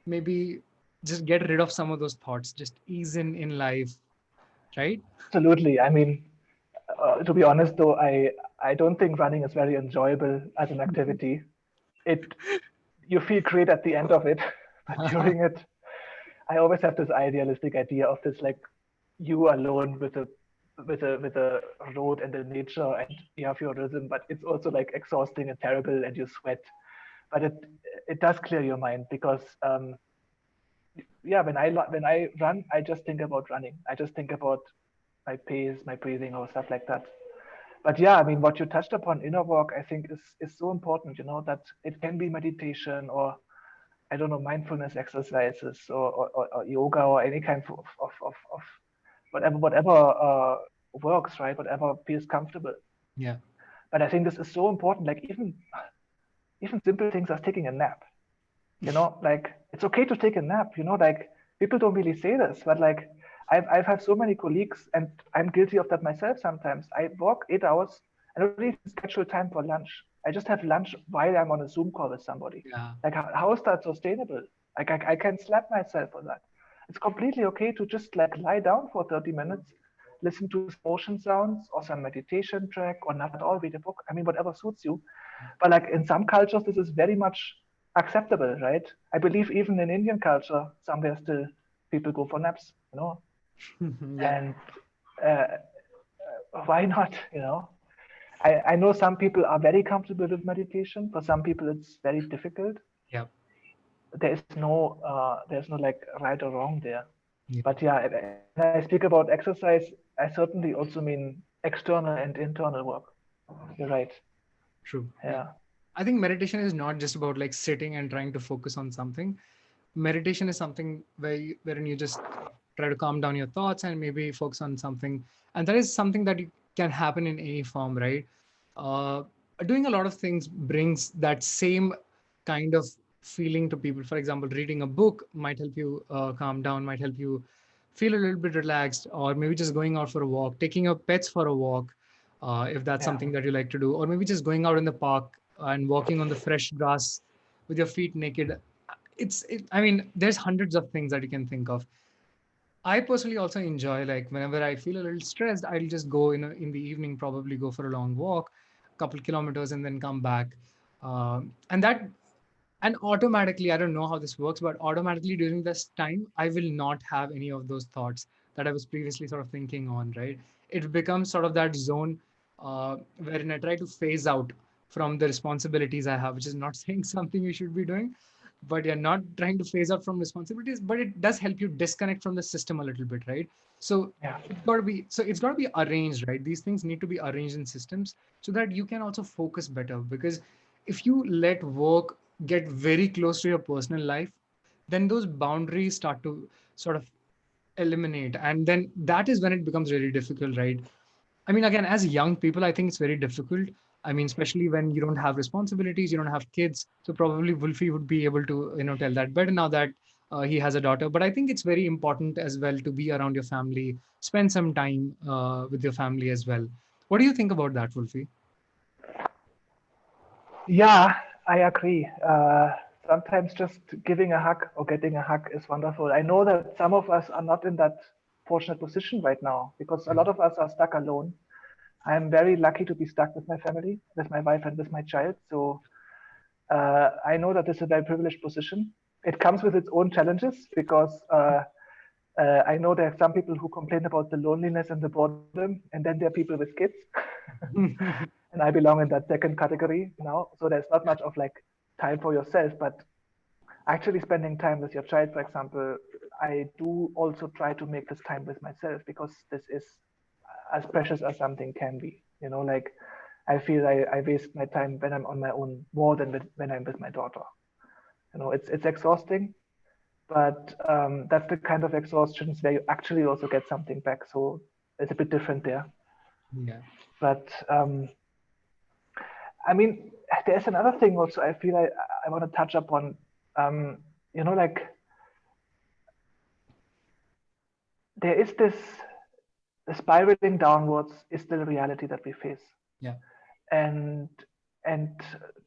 maybe just get rid of some of those thoughts, just ease in life, right? Absolutely. I mean, to be honest, though, I don't think running is very enjoyable as an activity. It You feel great at the end of it, but during it, I always have this idealistic idea of this like you alone with a road and the nature, and you have your rhythm, but it's also like exhausting and terrible, and you sweat. But it does clear your mind because yeah, when I run, I just think about running. I just think about my pace, my breathing, or stuff like that. But yeah, I mean, what you touched upon, inner work, I think is so important. You know that it can be meditation, or I don't know, mindfulness exercises, or yoga, or any kind of whatever works, right? Whatever feels comfortable. Yeah. But I think this is so important. Like even simple things as taking a nap. Like it's okay to take a nap. Like people don't really say this, but like I've had so many colleagues, and I'm guilty of that myself sometimes. I work 8 hours and I don't even schedule time for lunch. I just have lunch while I'm on a Zoom call with somebody. Yeah. Like how is that sustainable? Like I can slap myself for that. It's completely okay to just like lie down for 30 minutes, listen to some ocean sounds or some meditation track, or not at all, read a book. I mean, whatever suits you. But like in some cultures, this is very much acceptable, right? I believe even in Indian culture, somewhere still people go for naps. Yeah. And uh, why not? I know some people are very comfortable with meditation. For some people, it's very difficult. Yeah. There's no like right or wrong there. Yeah. But yeah, when I speak about exercise, I certainly also mean external and internal work. You're right. True. Yeah. Yeah. I think meditation is not just about like sitting and trying to focus on something. Meditation is something wherein you just try to calm down your thoughts and maybe focus on something. And that is something that can happen in any form, right? Uh, Doing a lot of things brings that same kind of feeling to people. For example, reading a book might help you calm down, might help you feel a little bit relaxed, or maybe just going out for a walk, taking your pets for a walk, if that's Yeah. something that you like to do, or maybe just going out in the park and walking on the fresh grass with your feet naked. I mean, there's hundreds of things that you can think of. I personally also enjoy, like, whenever I feel a little stressed, I'll just go in the evening, probably go for a long walk, a couple kilometers, and then come back. And that and automatically, I don't know how this works, but automatically during this time I will not have any of those thoughts that I was previously sort of thinking on, right? It becomes sort of that zone wherein I try to phase out from the responsibilities I have, which is not saying something you should be doing, but you're not trying to phase out from responsibilities, but it does help you disconnect from the system a little bit, right? So Yeah. it's got to be arranged, right? These things need to be arranged in systems so that you can also focus better. Because if you let work get very close to your personal life, then those boundaries start to sort of eliminate, and then that is when it becomes really difficult, right? I mean, again, as young people, I think it's very difficult. I mean, especially when you don't have responsibilities, you don't have kids. So probably Wolfie would be able to, tell that better now that he has a daughter. But I think it's very important as well to be around your family, spend some time with your family as well. What do you think about that, Wolfie? Yeah, I agree. Sometimes just giving a hug or getting a hug is wonderful. I know that some of us are not in that fortunate position right now because a Yeah. lot of us are stuck alone. I'm very lucky to be stuck with my family, with my wife, and with my child. So I know that this is a very privileged position. It comes with its own challenges because I know there are some people who complain about the loneliness and the boredom, and then there are people with kids. And I belong in that second category now. So there's not much of like time for yourself, but actually spending time with your child, for example, I do also try to make this time with myself because this is as precious as something can be. Like I feel I waste my time when I'm on my own more than when I'm with my daughter. It's exhausting, but that's the kind of exhaustion where you actually also get something back. So it's a bit different there. Yeah. But I mean, there's another thing also I feel I want to touch upon. Like there is this the spiraling downwards is still a reality that we face, Yeah. and and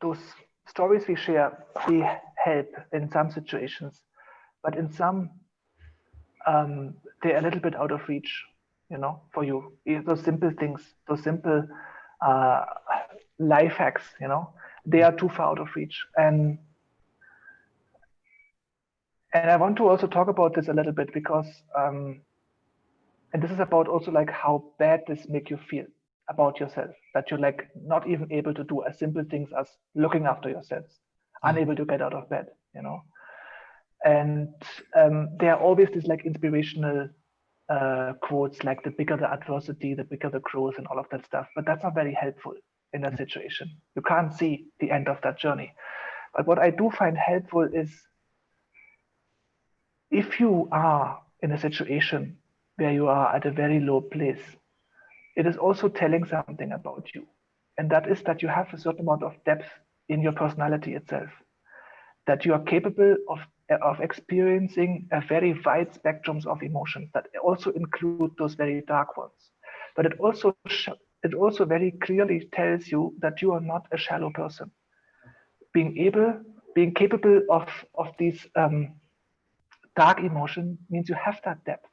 those stories we share, they help in some situations, but in some they're a little bit out of reach, for you. Those simple things, those simple uh, life hacks, they Yeah. are too far out of reach. And I want to also talk about this a little bit because, and this is about also like how bad this make you feel about yourself, that you're like not even able to do as simple things as looking after yourselves, Yeah. unable to get out of bed. And there are always these like inspirational quotes like the bigger the adversity, the bigger the growth, and all of that stuff. But that's not very helpful in that situation. You can't see the end of that journey. But what I do find helpful is if you are in a situation where you are at a very low place, it is also telling something about you. And that is that you have a certain amount of depth in your personality itself, that you are capable of experiencing a very wide spectrums of emotions that also include those very dark ones. But it also very clearly tells you that you are not a shallow person. Being able, being capable of these dark emotion means you have that depth.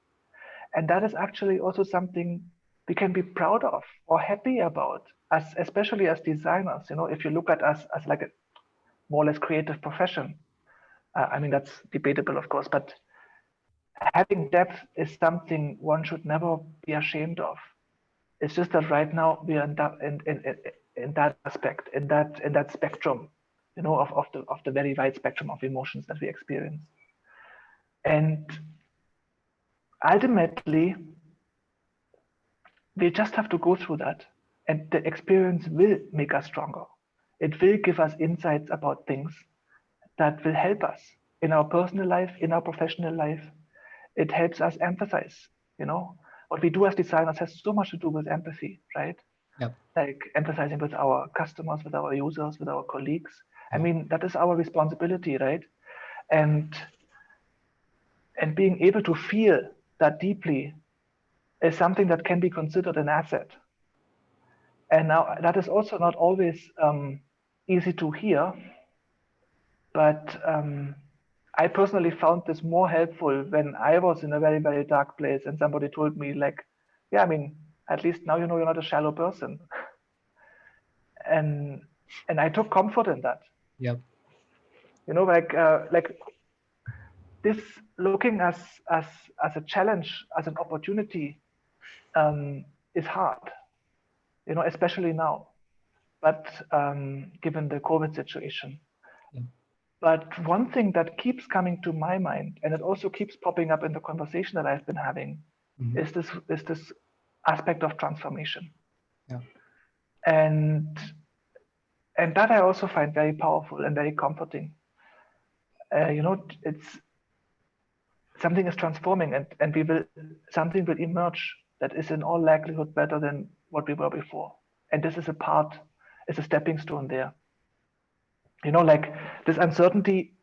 And that is actually also something we can be proud of or happy about, as especially as designers. If you look at us as like a more or less creative profession, I mean that's debatable, of course, but having depth is something one should never be ashamed of. It's just that right now we are in that aspect, in that spectrum, of the very wide spectrum of emotions that we experience. And ultimately, we just have to go through that. And the experience will make us stronger. It will give us insights about things that will help us in our personal life, in our professional life. It helps us empathize. What we do as designers has so much to do with empathy, right? Yeah. Like empathizing with our customers, with our users, with our colleagues. I Yeah. mean, that is our responsibility, right? And and being able to feel that deeply is something that can be considered an asset. And now that is also not always easy to hear, but I personally found this more helpful when I was in a very, very dark place and somebody told me, like, yeah, I mean, at least now you know you're not a shallow person. And I took comfort in that. Yep. You know, like this looking as a challenge, as an opportunity, is hard. You know, especially now. But given the COVID situation. Yep. But one thing that keeps coming to my mind, and it also keeps popping up in the conversation that I've been having, Mhm. is this aspect of transformation. Yeah. And that I also find very powerful and very comforting. You know, it's something is transforming, and something will emerge that is in all likelihood better than what we were before. And this is is a stepping stone there. You know, like this uncertainty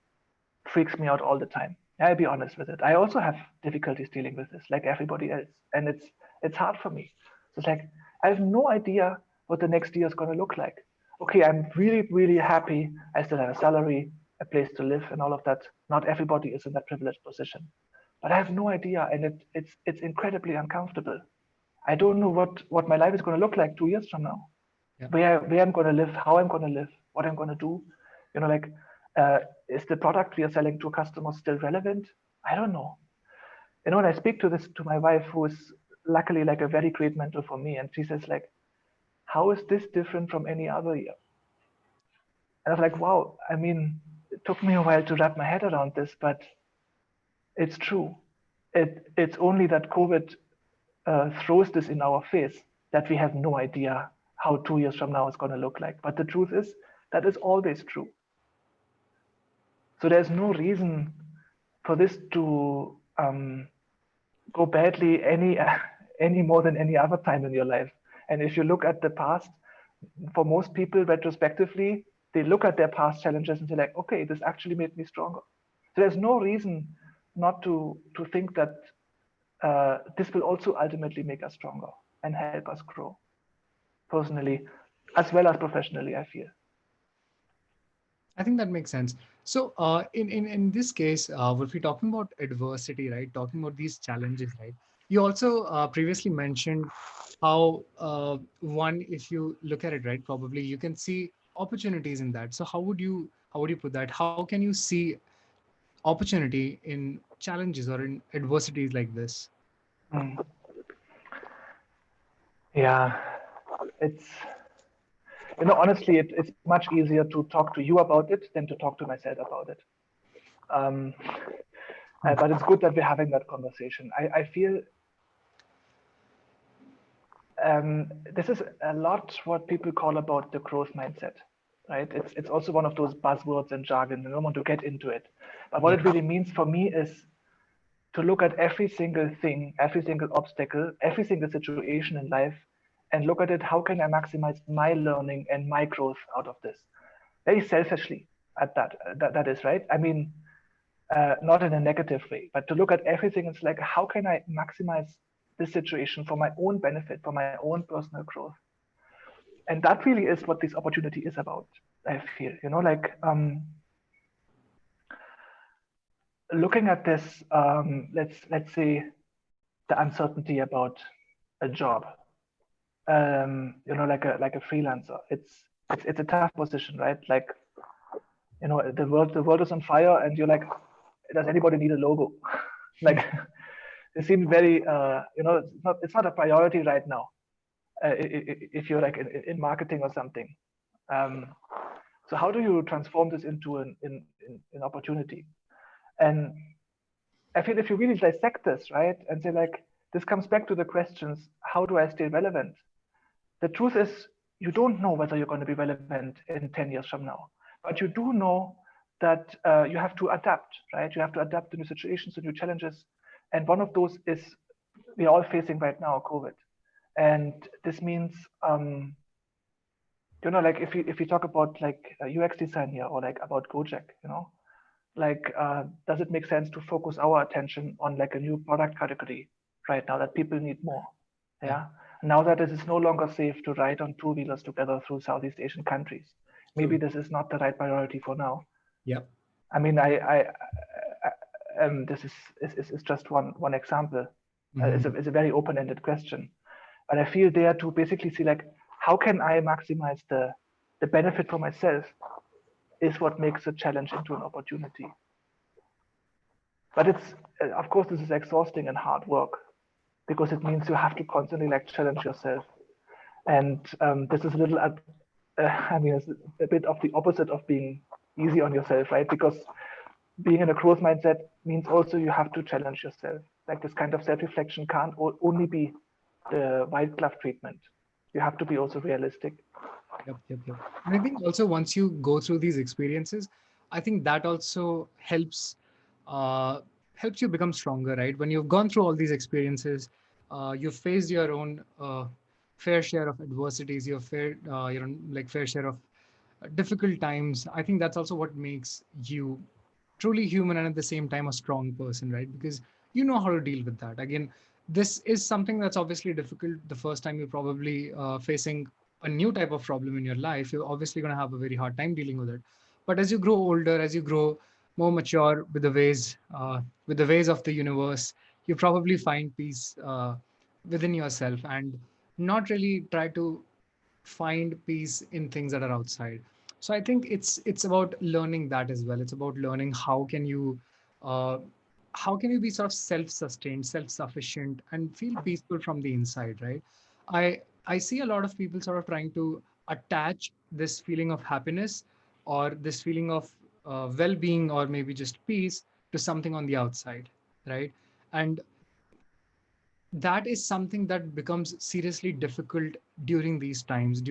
freaks me out all the time. I'll be honest with it. I also have difficulties dealing with this, like everybody else, and it's hard for me. So it's like I have no idea what the next year is going to look like. Okay, I'm really, really happy. I still have a salary, a place to live, and all of that. Not everybody is in that privileged position, but I have no idea, and it's incredibly uncomfortable. I don't know what my life is going to look like 2 years from now, Yeah. where I'm going to live, how I'm going to live, what I'm going to do. You know, like, uh, is the product we are selling to customers still relevant? I don't know. You know, when I speak to this to my wife, who is luckily like a very great mentor for me, and she says like, how is this different from any other year? And I was like, wow. I mean, it took me a while to wrap my head around this, but it's true. It's only that COVID throws this in our face that we have no idea how 2 years from now is going to look like. But the truth is that is always true. So there's no reason for this to go badly any more than any other time in your life. And if you look at the past, for most people retrospectively, they look at their past challenges and say like, okay, this actually made me stronger. So there's no reason not to think that this will also ultimately make us stronger and help us grow personally as well as professionally, I feel. I think that makes sense. So, in this case, if we're talking about adversity, right? Talking about these challenges, right? You also previously mentioned how one, if you look at it, right, probably you can see opportunities in that. So, how would you put that? How can you see opportunity in challenges or in adversities like this? Mm. Yeah, it's, you know, honestly, it's much easier to talk to you about it than to talk to myself about it. Um, but it's good that we're having that conversation. I feel this is a lot what people call about the growth mindset, right? It's also one of those buzzwords and jargon. I don't want to get into it, but what Yeah. it really means for me is to look at every single thing, every single obstacle, every single situation in life, and look at it. How can I maximize my learning and my growth out of this? Very selfishly at that is right. I mean, not in a negative way, but to look at everything. It's like, how can I maximize this situation for my own benefit, for my own personal growth? And that really is what this opportunity is about. I feel, you know, like looking at this. Let's say the uncertainty about a job. You know, like a freelancer. It's a tough position, right? Like, you know, the world is on fire, and you're like, does anybody need a logo? Like, it seems very you know, it's not a priority right now, if you're like in marketing or something. um, so how do you transform this into an opportunity? And I feel if you really dissect this, right, and say like, this comes back to the questions, how do I stay relevant? The truth is, you don't know whether you're going to be relevant in 10 years from now, but you do know that you have to adapt, right? You have to adapt to new situations, to new challenges. And one of those is we're all facing right now, COVID. And this means, you know, like if you talk about like UX design here, or like about Gojek, you know, like does it make sense to focus our attention on like a new product category right now that people need more? Yeah. Yeah. Now that it is no longer safe to ride on two-wheelers together through Southeast Asian countries, maybe True. this is not the right priority for now. Yeah. I mean, This is just one example. Mhm. It's a very open-ended question, but I feel there to basically see like how can I maximize the benefit for myself is what makes a challenge into an opportunity. But it's of course this is exhausting and hard work because it means you have to constantly like challenge yourself, and this is a little I mean it's a bit of the opposite of being easy on yourself, right? Because being in a growth mindset means also you have to challenge yourself. Like this kind of self-reflection can't only be the white glove treatment. You have to be also realistic. Yep, yep, yep. And I think also once you go through these experiences, I think that also uh, helps you become stronger, right? When you've gone through all these experiences, you've faced your own fair share of adversities, like fair share of difficult times. I think that's also what makes you truly human and at the same time a strong person, right? Because you know how to deal with that. Again, this is something that's obviously difficult the first time you're probably facing a new type of problem in your life. You're obviously going to have a very hard time dealing with it. But as you grow older, as you grow more mature with the ways of the universe, you probably find peace within yourself and not really try to find peace in things that are outside. So I think it's about learning that as well. It's about learning uh, how can you be sort of self-sustained, self-sufficient, and feel peaceful from the inside, right? I see a lot of people sort of trying to attach this feeling of happiness or this feeling of well-being or maybe just peace to something on the outside, right? And that is something that becomes seriously difficult during these times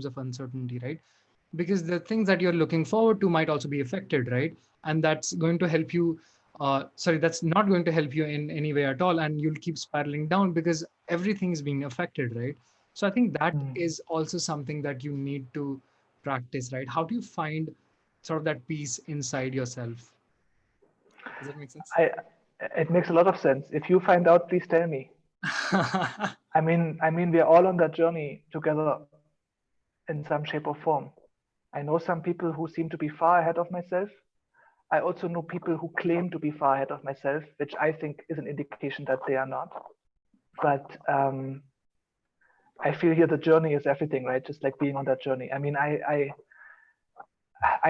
of uncertainty, right? Because the things that you're looking forward to might also be affected, right? And that's going to help you that's not going to help you in any way at all, and you'll keep spiraling down because everything is being affected, right? So I think that Mm. is also something that you need to practice, right? How do you find sort of that peace inside yourself? Does that make sense? I, it makes a lot of sense. If you find out, please tell me. I mean, we are all on that journey together in some shape or form. I know some people who seem to be far ahead of myself. I also know people who claim to be far ahead of myself, which I think is an indication that they are not. But I feel here the journey is everything, right? Just like being on that journey. I mean, I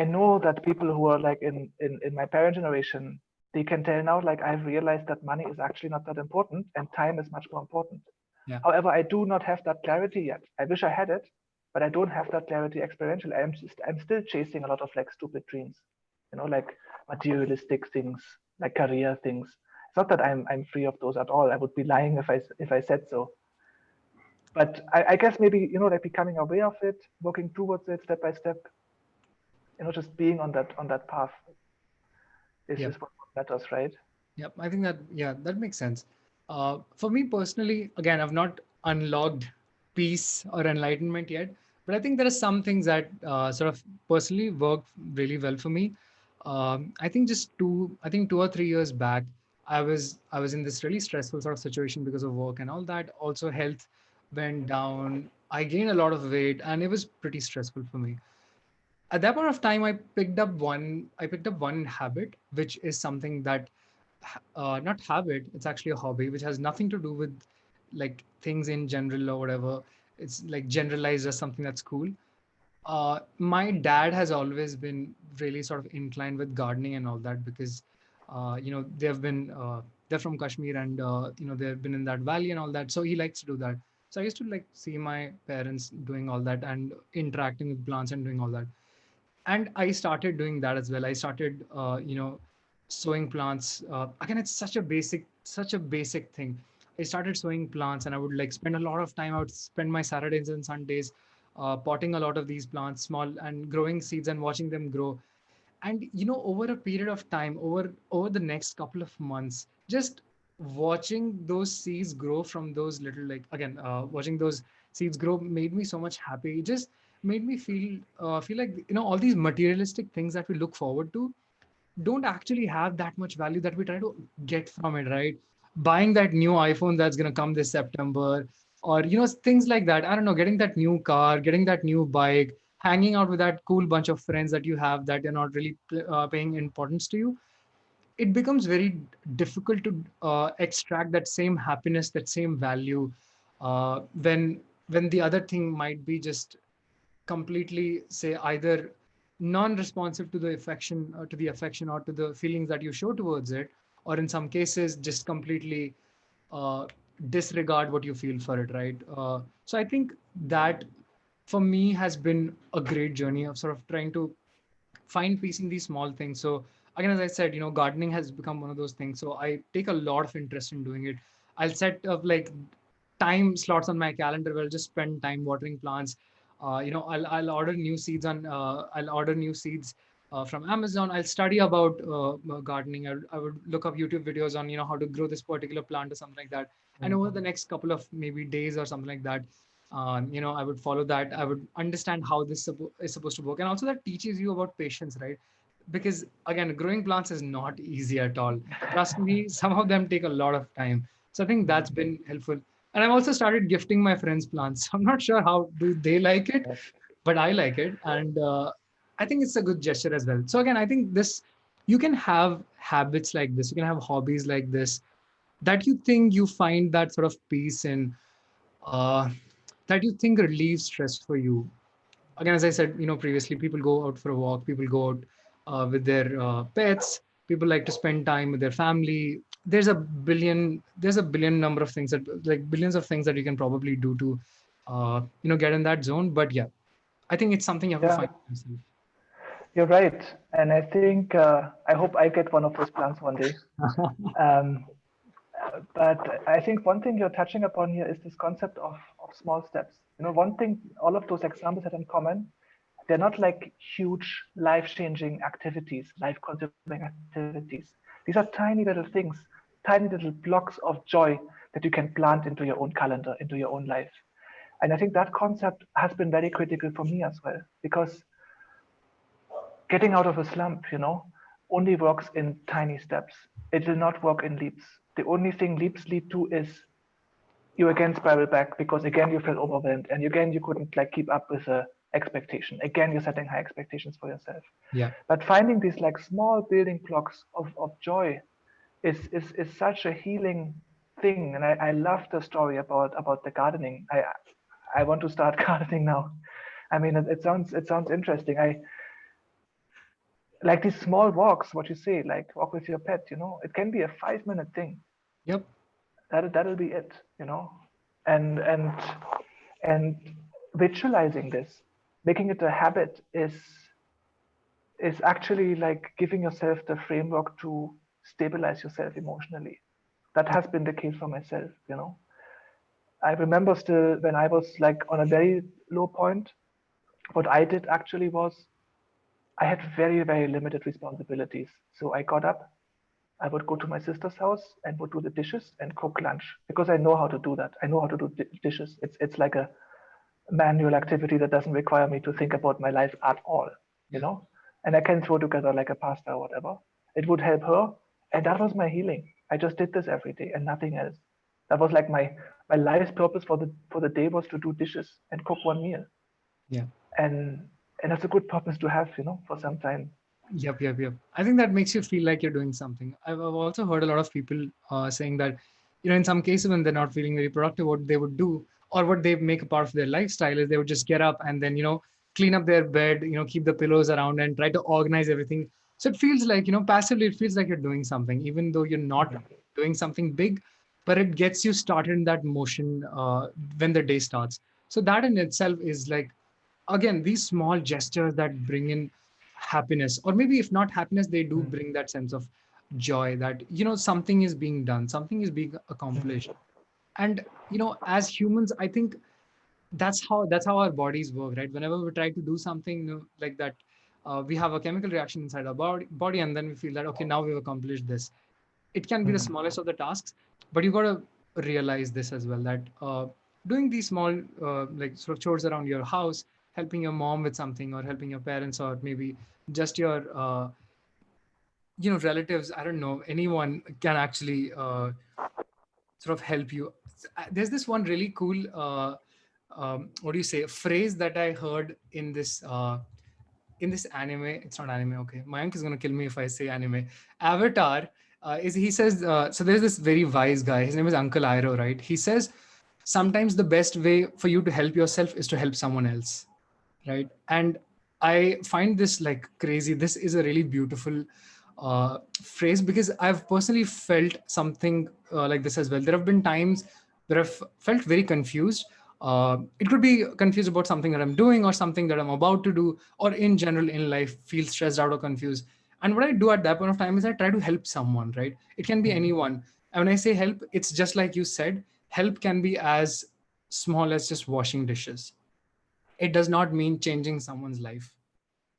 know that people who are like in my parent generation, they can tell now, like I've realized that money is actually not that important and time is much more important. Yeah. However, I do not have that clarity yet. I wish I had it, but I don't have that clarity experientially. I'm still chasing a lot of like stupid dreams, like materialistic things, like career things. It's not that I'm free of those at all. I would be lying if I said so. But I guess maybe like becoming aware of it, working towards it step by step, just being on that path Yeah. is what matters, right? Yep, I think that yeah, that makes sense. For me personally, again, I've not unlocked peace or enlightenment yet, but I think there are some things that sort of personally work really well for me. I think 2 or 3 years back, I was in this really stressful sort of situation because of work and all that. Also, health went down. I gained a lot of weight, and it was pretty stressful for me. At that point of time, I picked up one habit, which is something that not habit, it's actually a hobby which has nothing to do with like things in general or whatever. It's like generalized as something that's cool. My dad has always been really sort of inclined with gardening and all that because they're from Kashmir, and they've been in that valley and all that, so he likes to do that. So I used to like see my parents doing all that and interacting with plants and doing all that, and I started doing that as well. I started sowing plants. Again, it's such a basic thing. I started sowing plants, and I would like spend a lot of time. I would spend my Saturdays and Sundays potting a lot of these plants, small and growing seeds, and watching them grow. And over a period of time, over the next couple of months, just watching those seeds grow from those little, like, again, watching those seeds grow made me so much happy. It just made me feel like all these materialistic things that we look forward to don't actually have that much value that we try to get from it, right? Buying that new iPhone that's going to come this September, or things like that. I don't know, getting that new car, getting that new bike, hanging out with that cool bunch of friends that you have that you're not really paying importance to you. it becomes very difficult to extract that same happiness, that same value, when the other thing might be just completely, say, either non-responsive to the affection, or to the feelings that you show towards it, or in some cases just completely uh, disregard what you feel for it, right? So I think that for me has been a great journey of sort of trying to find peace in these small things. So again, as I said, gardening has become one of those things. So I take a lot of interest in doing it. I'll set up like time slots on my calendar where I'll just spend time watering plants. I'll order new seeds from Amazon. I'll study about gardening. I would look up YouTube videos on how to grow this particular plant or something like that. And over the next couple of maybe days or something like that, I would follow that. I would understand how this is supposed to work, and also that teaches you about patience, right? Because again, growing plants is not easy at all. Trust me, some of them take a lot of time. So I think that's been helpful. And I've also started gifting my friends plants. I'm not sure how do they like it, but I like it, and I think it's a good gesture as well. So again, I think this, you can have habits like this, you can have hobbies like this, that you think you find that sort of peace in, uh, that you think relieves stress for you. Again, as I said, previously, people go out for a walk, people go out with their pets, people like to spend time with their family. There's a billion number of things, that like billions of things that you can probably do to get in that zone. But yeah, I think it's something you have to Yeah, find yourself. you're right. And I think I hope I get one of those plants one day. Um, but I think one thing you're touching upon here is this concept of small steps. One thing all of those examples had in common, they're not like huge life-changing activities, life-consuming activities. These are tiny little things, tiny little blocks of joy that you can plant into your own calendar, into your own life. And I think that concept has been very critical for me as well, because getting out of a slump, only works in tiny steps. It will not work in leaps. The only thing leaps lead to is you again spiral back because again you feel overwhelmed and again you couldn't like keep up with the expectation. Again, you're setting high expectations for yourself. Yeah. But finding these like small building blocks of joy is such a healing thing. And I love the story about the gardening. I want to start gardening now. I mean, it sounds interesting. I like these small walks, what you say, like walk with your pet, it can be a 5 minute thing. Yep. That'll be it, and and visualizing this, making it a habit is actually like giving yourself the framework to stabilize yourself emotionally. That Yep. has been the case for myself, I remember still when I was like on a very low point, what I did actually was I had very, very limited responsibilities. So I got up, I would go to my sister's house and would do the dishes and cook lunch because I know how to do that. I know how to do dishes. It's like a manual activity that doesn't require me to think about my life at all, you Yeah. know. And I can throw together like a pasta or whatever. It would help her, and that was my healing. I just did this every day and nothing else. That was like my life's purpose for the day was to do dishes and cook one meal, Yeah. and and that's a good purpose to have, for some time. Yep, yep, yep. I think that makes you feel like you're doing something. I've also heard a lot of people saying that, in some cases when they're not feeling very productive, what they would do, or what they make a part of their lifestyle, is they would just get up and then, clean up their bed, keep the pillows around and try to organize everything. So it feels like, passively, it feels like you're doing something, even though you're not doing something big, but it gets you started in that motion when the day starts. So that in itself is like, again, these small gestures that bring in happiness, or maybe if not happiness, they do Mm, bring that sense of joy, that something is being done, something is being accomplished. mm, And as humans, I think that's how our bodies work, right? Whenever we try to do something like that, we have a chemical reaction inside our body, and then we feel that, okay, now we've accomplished this. It can be the mm. smallest of the tasks, but you got to realize this as well, that doing these small like sort of chores around your house, helping your mom with something, or helping your parents, or maybe just your relatives, I don't know, anyone can actually sort of help you. There's this one really cool what do you say, phrase that I heard in this in this anime, it's not anime, okay, Mayank is going to kill me if I say anime, Avatar, is he says, so there's this very wise guy, his name is Uncle Iroh, right? He says sometimes the best way for you to help yourself is to help someone else, right? And I find this like crazy. This is a really beautiful phrase, because I've personally felt something like this as well. There have been times where I've felt very confused. It could be confused about something that I'm doing or something that I'm about to do, or in general in life, feel stressed out or confused. And what I do at that point of time is I try to help someone, right? It can be anyone. And when I say help, it's just like you said, help can be as small as just washing dishes. It does not mean changing someone's life.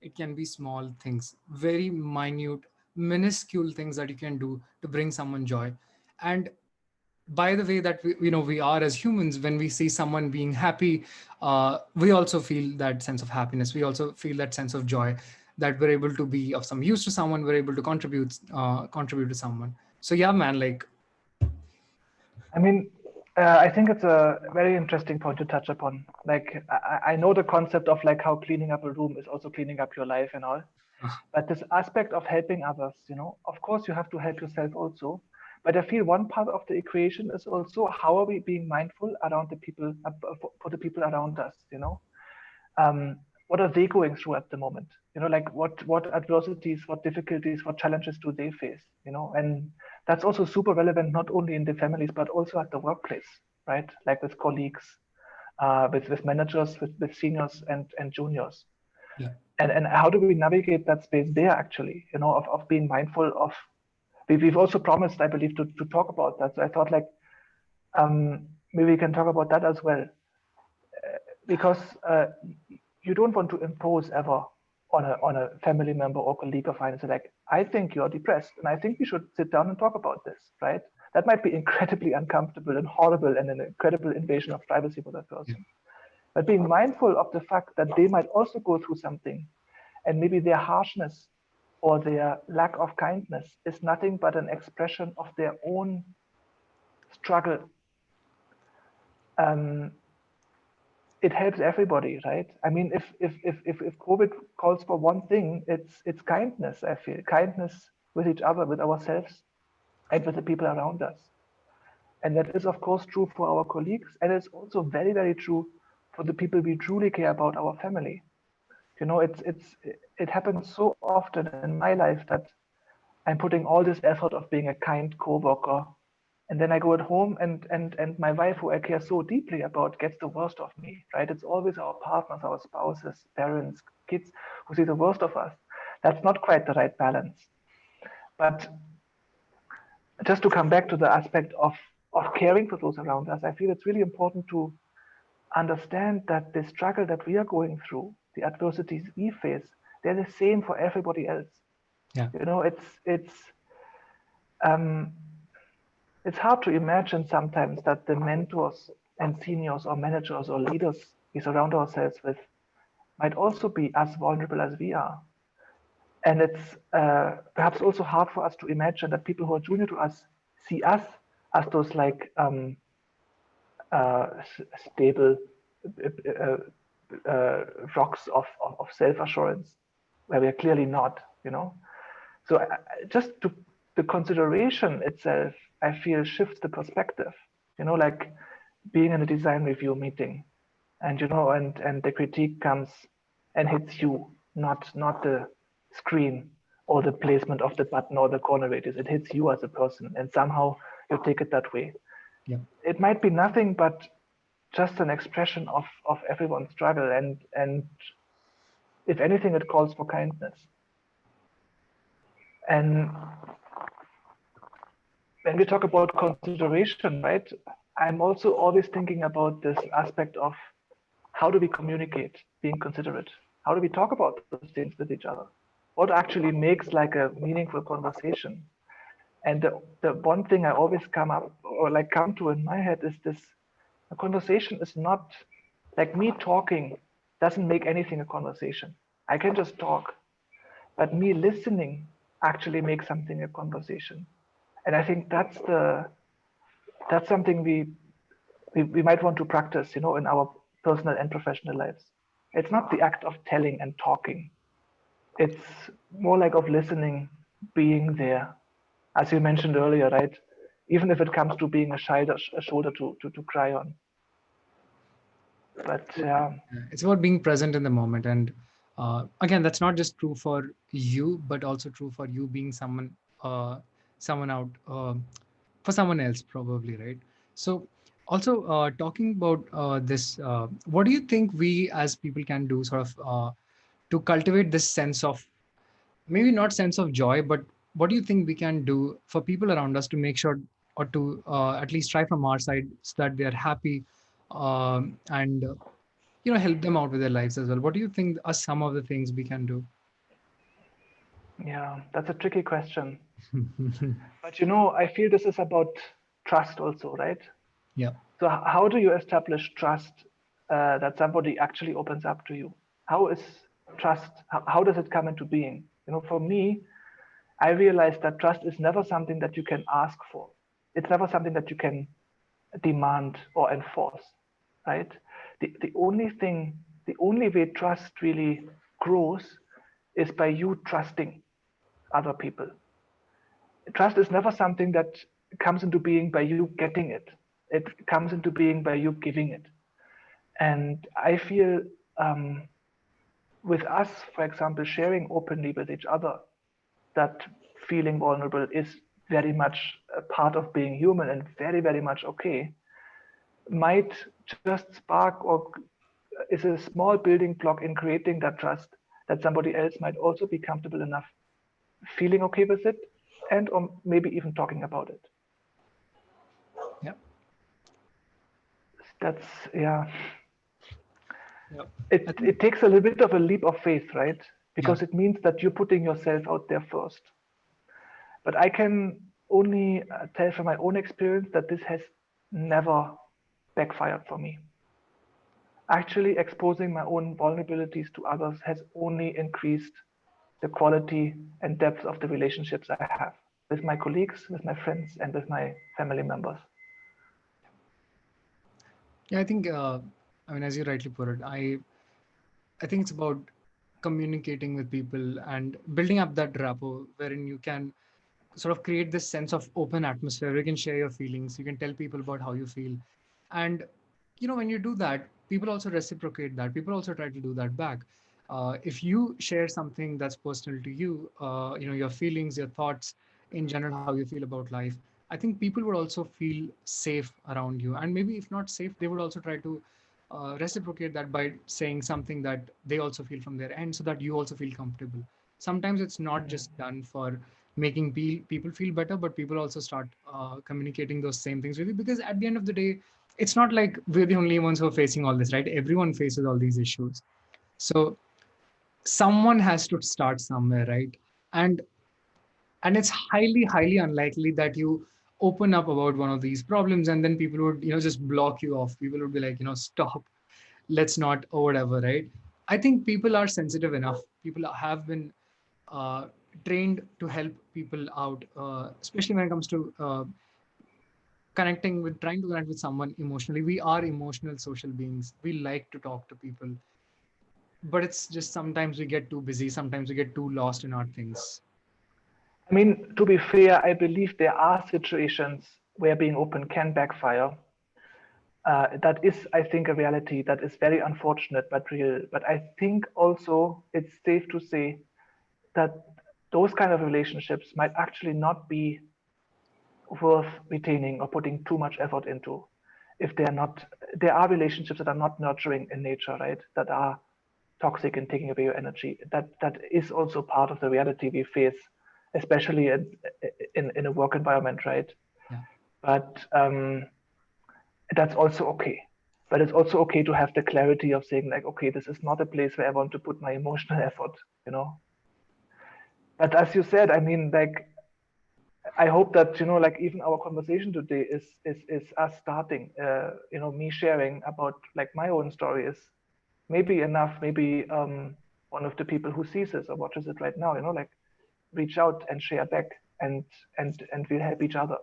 It can be small things, very minute, minuscule things that you can do to bring someone joy. And by the way that we are as humans, when we see someone being happy, we also feel that sense of happiness. We also feel that sense of joy, that we're able to be of some use to someone, we're able to contribute to someone. So yeah, man, like, I mean, I think it's a very interesting point to touch upon. Like, I know the concept of like how cleaning up a room is also cleaning up your life and all. But this aspect of helping others, of course, you have to help yourself also. But I feel one part of the equation is also how are we being mindful around the people, for the people around us, what are they going through at the moment? Like what adversities, what difficulties, what challenges do they face? And that's also super relevant not only in the families but also at the workplace, right? Like with colleagues, with managers, with seniors and juniors. yeah, And how do we navigate that space there actually? Of being mindful of. We've also promised, I believe, to talk about that. So I thought like maybe we can talk about that as well, because you don't want to impose ever on a family member or colleague of mine and say like, I think you're depressed and I think we should sit down and talk about this, right? That might be incredibly uncomfortable and horrible and an incredible invasion of privacy for that yeah, person. But being mindful of the fact that they might also go through something, and maybe their harshness or their lack of kindness is nothing but an expression of their own struggle. Um, it helps everybody, right? I mean, if COVID calls for one thing, it's kindness. I feel kindness with each other, with ourselves, and with the people around us. And that is, of course, true for our colleagues, and it's also very, very true for the people we truly care about, our family. It happens so often in my life that I'm putting all this effort of being a kind coworker, and then I go at home and my wife, who I care so deeply about, gets the worst of me, right? It's always our partners, our spouses, parents, kids who see the worst of us. That's not quite the right balance. But just to come back to the aspect of caring for those around us, I feel it's really important to understand that the struggle that we are going through, the adversities we face, they're the same for everybody else. yeah, Um, it's hard to imagine sometimes that the mentors and seniors or managers or leaders we surround ourselves with might also be as vulnerable as we are. And it's perhaps also hard for us to imagine that people who are junior to us see us as those like stable uh, rocks of self-assurance, where we are clearly not. So just to the consideration itself, I feel shifts the perspective. Like being in a design review meeting, and the critique comes and hits you, not the screen or the placement of the button or the corner radius. It hits you as a person, and somehow you take it that way. yeah. It might be nothing but just an expression of everyone's struggle, and if anything, it calls for kindness. And when we talk about consideration, right, I'm also always thinking about this aspect of how do we communicate being considerate? How do we talk about those things with each other? What actually makes like a meaningful conversation? And the one thing I always come up or like come to in my head is this: a conversation is not like me talking doesn't make anything a conversation. I can just talk, but me listening actually makes something a conversation. And I think that's something we might want to practice, in our personal and professional lives. It's not the act of telling and talking. It's more like of listening, being there, as you mentioned earlier, right? Even if it comes to being a shoulder to cry on. But yeah, Yeah, it's about being present in the moment. And again, that's not just true for you, but also true for you being someone out for someone else, probably, right? So, also talking about this, what do you think we as people can do, sort of, to cultivate this sense of, maybe not sense of joy, but what do you think we can do for people around us to make sure, or to at least try from our side, so that they are happy, and help them out with their lives as well? What do you think are some of the things we can do? yeah, that's a tricky question. But I feel this is about trust also, right? Yeah. So how do you establish trust that somebody actually opens up to you? How is trust? How does it come into being? For me, I realized that trust is never something that you can ask for. It's never something that you can demand or enforce, right? The only way trust really grows is by you trusting other people. Trust is never something that comes into being by you getting it. It comes into being by you giving it. And I feel um, with us, for example, sharing openly with each other, that feeling vulnerable is very much a part of being human and very, very much okay, might just spark or is a small building block in creating that trust that somebody else might also be comfortable enough feeling okay with it and or maybe even talking about it. Yeah. That's yeah. Yeah. I It think. takes a little bit of a leap of faith, right? Yeah. Because it means that you're putting yourself out there first. But I can only tell from my own experience that this has never backfired for me. Actually, exposing my own vulnerabilities to others has only increased the quality and depth of the relationships I have with my colleagues, with my friends, and with my family members. Yeah, I think. I mean, as you rightly put it, I think it's about communicating with people and building up that rapport, wherein you can sort of create this sense of open atmosphere where you can share your feelings, you can tell people about how you feel. And when you do that, people also reciprocate that, people also try to do that back. If you share something that's personal to you, your feelings, your thoughts, in general, how you feel about life, I think people would also feel safe around you. And maybe if not safe, they would also try to reciprocate that by saying something that they also feel from their end, so that you also feel comfortable. Sometimes it's not Mhm. just done for making people feel better, but people also start communicating those same things with you, because at the end of the day, it's not like we're the only ones who are facing all this, right? Everyone faces all these issues. So someone has to start somewhere, right? And and it's highly unlikely that you open up about one of these problems and then people would just block you off. People would be like, stop, let's not, or whatever, right? I think people are sensitive enough. People have been uh, trained to help people out, especially when it comes to trying to connect with someone emotionally. We are emotional social beings. We like to talk to people, but it's just sometimes we get too busy. Sometimes we get too lost in our things. I mean, to be fair, I believe there are situations where being open can backfire. That is, I think, a reality that is very unfortunate but real. But I think also it's safe to say that those kind of relationships might actually not be worth retaining or putting too much effort into if they're not. There are relationships that are not nurturing in nature, right? That are toxic and taking away your energy. That is also part of the reality we face, especially in a work environment, right? Yeah. But that's also okay. But it's also okay to have the clarity of saying like, okay, this is not a place where I want to put my emotional effort, you know. But as you said, I mean, like, I hope that like even our conversation today is us starting, me sharing about like my own story is maybe enough. Maybe one of the people who sees this or watches it right now, like reach out and share back, and and we'll help each other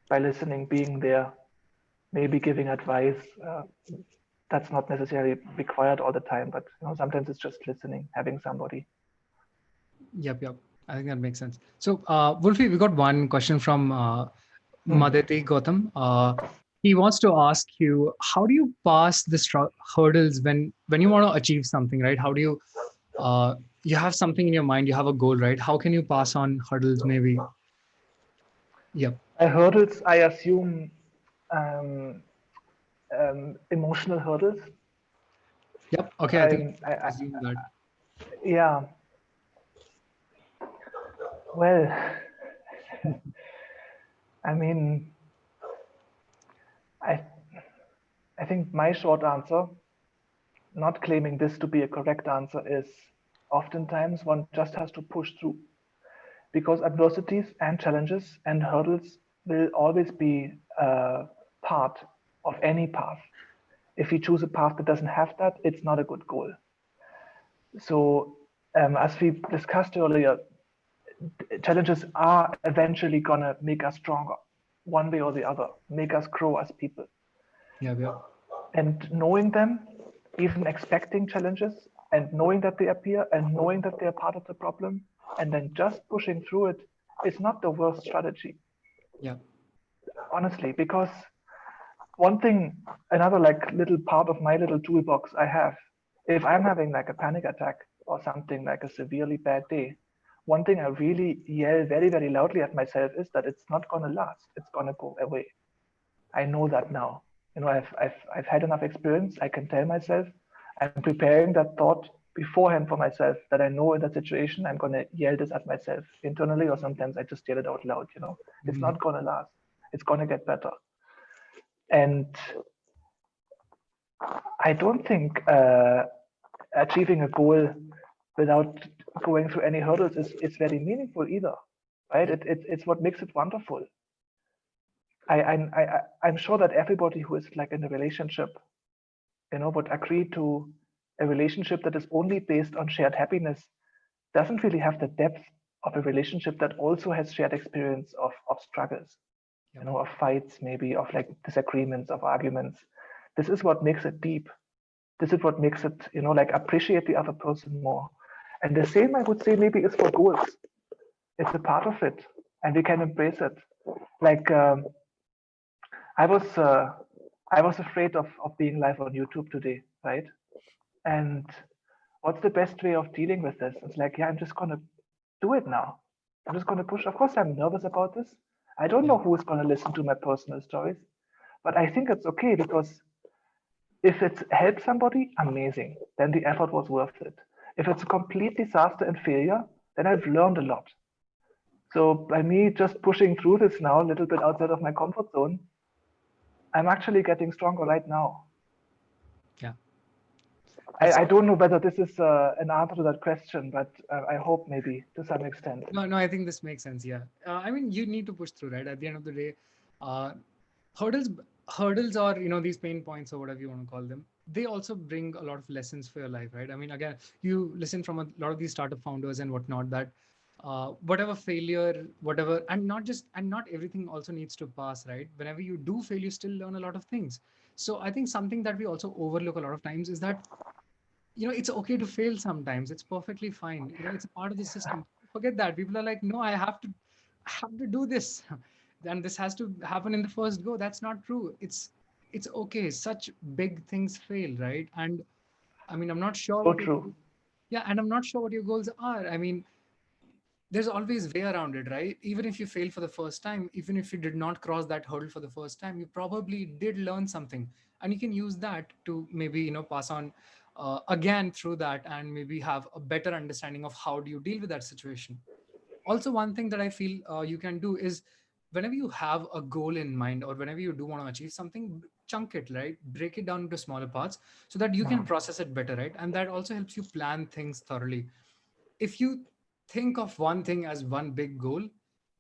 by listening, being there, maybe giving advice. That's not necessarily required all the time, but sometimes it's just listening, having somebody. Yep, yep. I think that makes sense. So, Wolfie, we got one question from Hmm. Madheti Gautam. He wants to ask you, how do you pass the hurdles when you want to achieve something, right? How do you you have something in your mind, you have a goal, right? How can you pass on hurdles? Maybe. Yep. By hurdles, I assume um, emotional hurdles. Yep. Okay. I think I, I, I, assume that. yeah. Well, I mean, I, I think my short answer, not claiming this to be a correct answer, is oftentimes one just has to push through because adversities and challenges and hurdles will always be a part of any path. If we choose a path that doesn't have that, it's not a good goal. So, as we discussed earlier, challenges are eventually gonna make us stronger, one way or the other, make us grow as people. Yep. Yep. And knowing them, even expecting challenges, and knowing that they appear, and knowing that they're part of the problem, and then just pushing through it is not the worst strategy, Yep. honestly. Because one thing, another like little part of my little toolbox I have, if I'm having like a panic attack or something like a severely bad day, one thing I really yell very, very loudly at myself is that it's not going to last. It's going to go away. I know that now. You know, I've had enough experience. I can tell myself I'm preparing that thought beforehand for myself that I know in that situation I'm going to yell this at myself internally, or sometimes I just yell it out loud. You know, it's Mhm. not going to last. It's going to get better. And I don't think achieving a goal without going through any hurdles is very meaningful either, right? Yep. It's what makes it wonderful. I'm sure that everybody who is like in a relationship, you know, would agree to a relationship that is only based on shared happiness doesn't really have the depth of a relationship that also has shared experience of struggles, you Yep. know, of fights, maybe of like disagreements, of arguments. This is what makes it deep. This is what makes it, you know, like appreciate the other person more. And the same I would say maybe is for goals. It's a part of it, and we can embrace it. Like I was uh, I was afraid of being live on YouTube today, right? And what's the best way of dealing with this? It's like, yeah, I'm just gonna do it now. I'm just gonna push. Of course, I'm nervous about this. I don't Yep. know who's gonna listen to my personal stories, but I think it's okay because if it helps somebody, amazing. Then the effort was worth it. If it's a complete disaster and failure, then I've learned a lot. So by me just pushing through this now, a little bit outside of my comfort zone, I'm actually getting stronger right now. Yeah. I That's don't know whether this is an answer to that question, but I hope maybe to some extent. no, no. I think this makes sense. Yeah. I mean, you need to push through, right? At the end of the day, uh, hurdles, hurdles, or these pain points or whatever you want to call them. They also bring a lot of lessons for your life, right? I mean, again, you listen from a lot of these startup founders and whatnot that whatever failure, whatever, and not everything also needs to pass, right? Whenever you do fail, you still learn a lot of things. So I think something that we also overlook a lot of times is that it's okay to fail sometimes. It's perfectly fine. It's a part of the system. Forget that. People are like, no, I have to do this. And this has to happen in the first go. That's not true. It's okay. Such big things fail, right? And I mean, I'm not sure So what your true. yeah, and I'm not sure what your goals are. I mean, there's always way around it, right? Even if you fail for the first time, even if you did not cross that hurdle for the first time, you probably did learn something, and you can use that to maybe pass on again through that, and maybe have a better understanding of how do you deal with that situation. Also, one thing that I feel you can do is whenever you have a goal in mind, or whenever you do want to achieve something, chunk it, right? Break it down into smaller parts so that you can process it better, right? And that also helps you plan things thoroughly. If you think of one thing as one big goal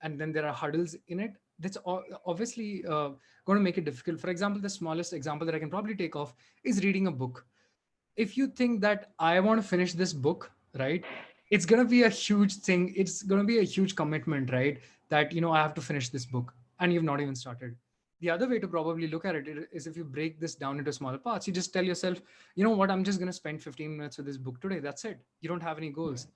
and then there are hurdles in it, that's obviously going to make it difficult. For example, the smallest example that I can probably take off is reading a book. If you think that I want to finish this book, right, it's going to be a huge thing. It's going to be a huge commitment, right? That I have to finish this book, and you've not even started. The other way to probably look at it is if you break this down into smaller parts. You just tell yourself, you know what, I'm just going to spend 15 minutes with this book today. That's it. You don't have any goals.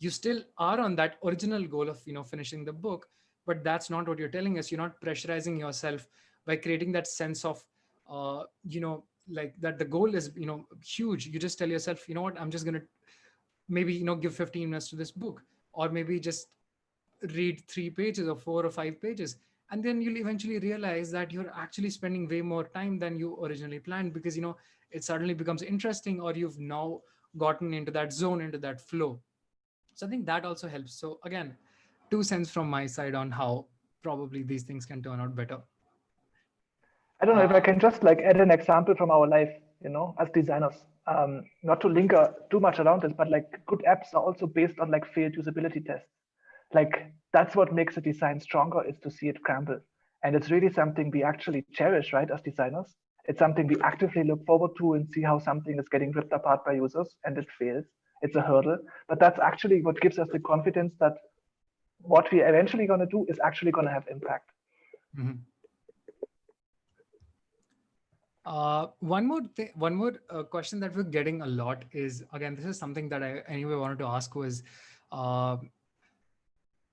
you still are on that original goal of finishing the book, but that's not what you're telling us. You're not pressurizing yourself by creating that sense of like that the goal is huge. You just tell yourself, you know what, I'm just going to maybe give 15 minutes to this book, or maybe just read 3 pages or 4 or 5 pages, and then you'll eventually realize that you're actually spending way more time than you originally planned, because it suddenly becomes interesting, or you've now gotten into that zone, into that flow. So I think that also helps. So again, 2 cents from my side on how probably these things can turn out better. I don't know uh, if I can just like add an example from our life, as designers. Not to linger too much around this, but like good apps are also based on like failed usability tests. Like that's what makes a design stronger, is to see it crumble. And it's really something we actually cherish, right, as designers. It's something we actively look forward to and see how something is getting ripped apart by users and it fails. It's a hurdle. But that's actually what gives us the confidence that what we're eventually going to do is actually going to have impact. mhm. One more question that we're getting a lot is, again, this is something that I anyway wanted to ask was, uh,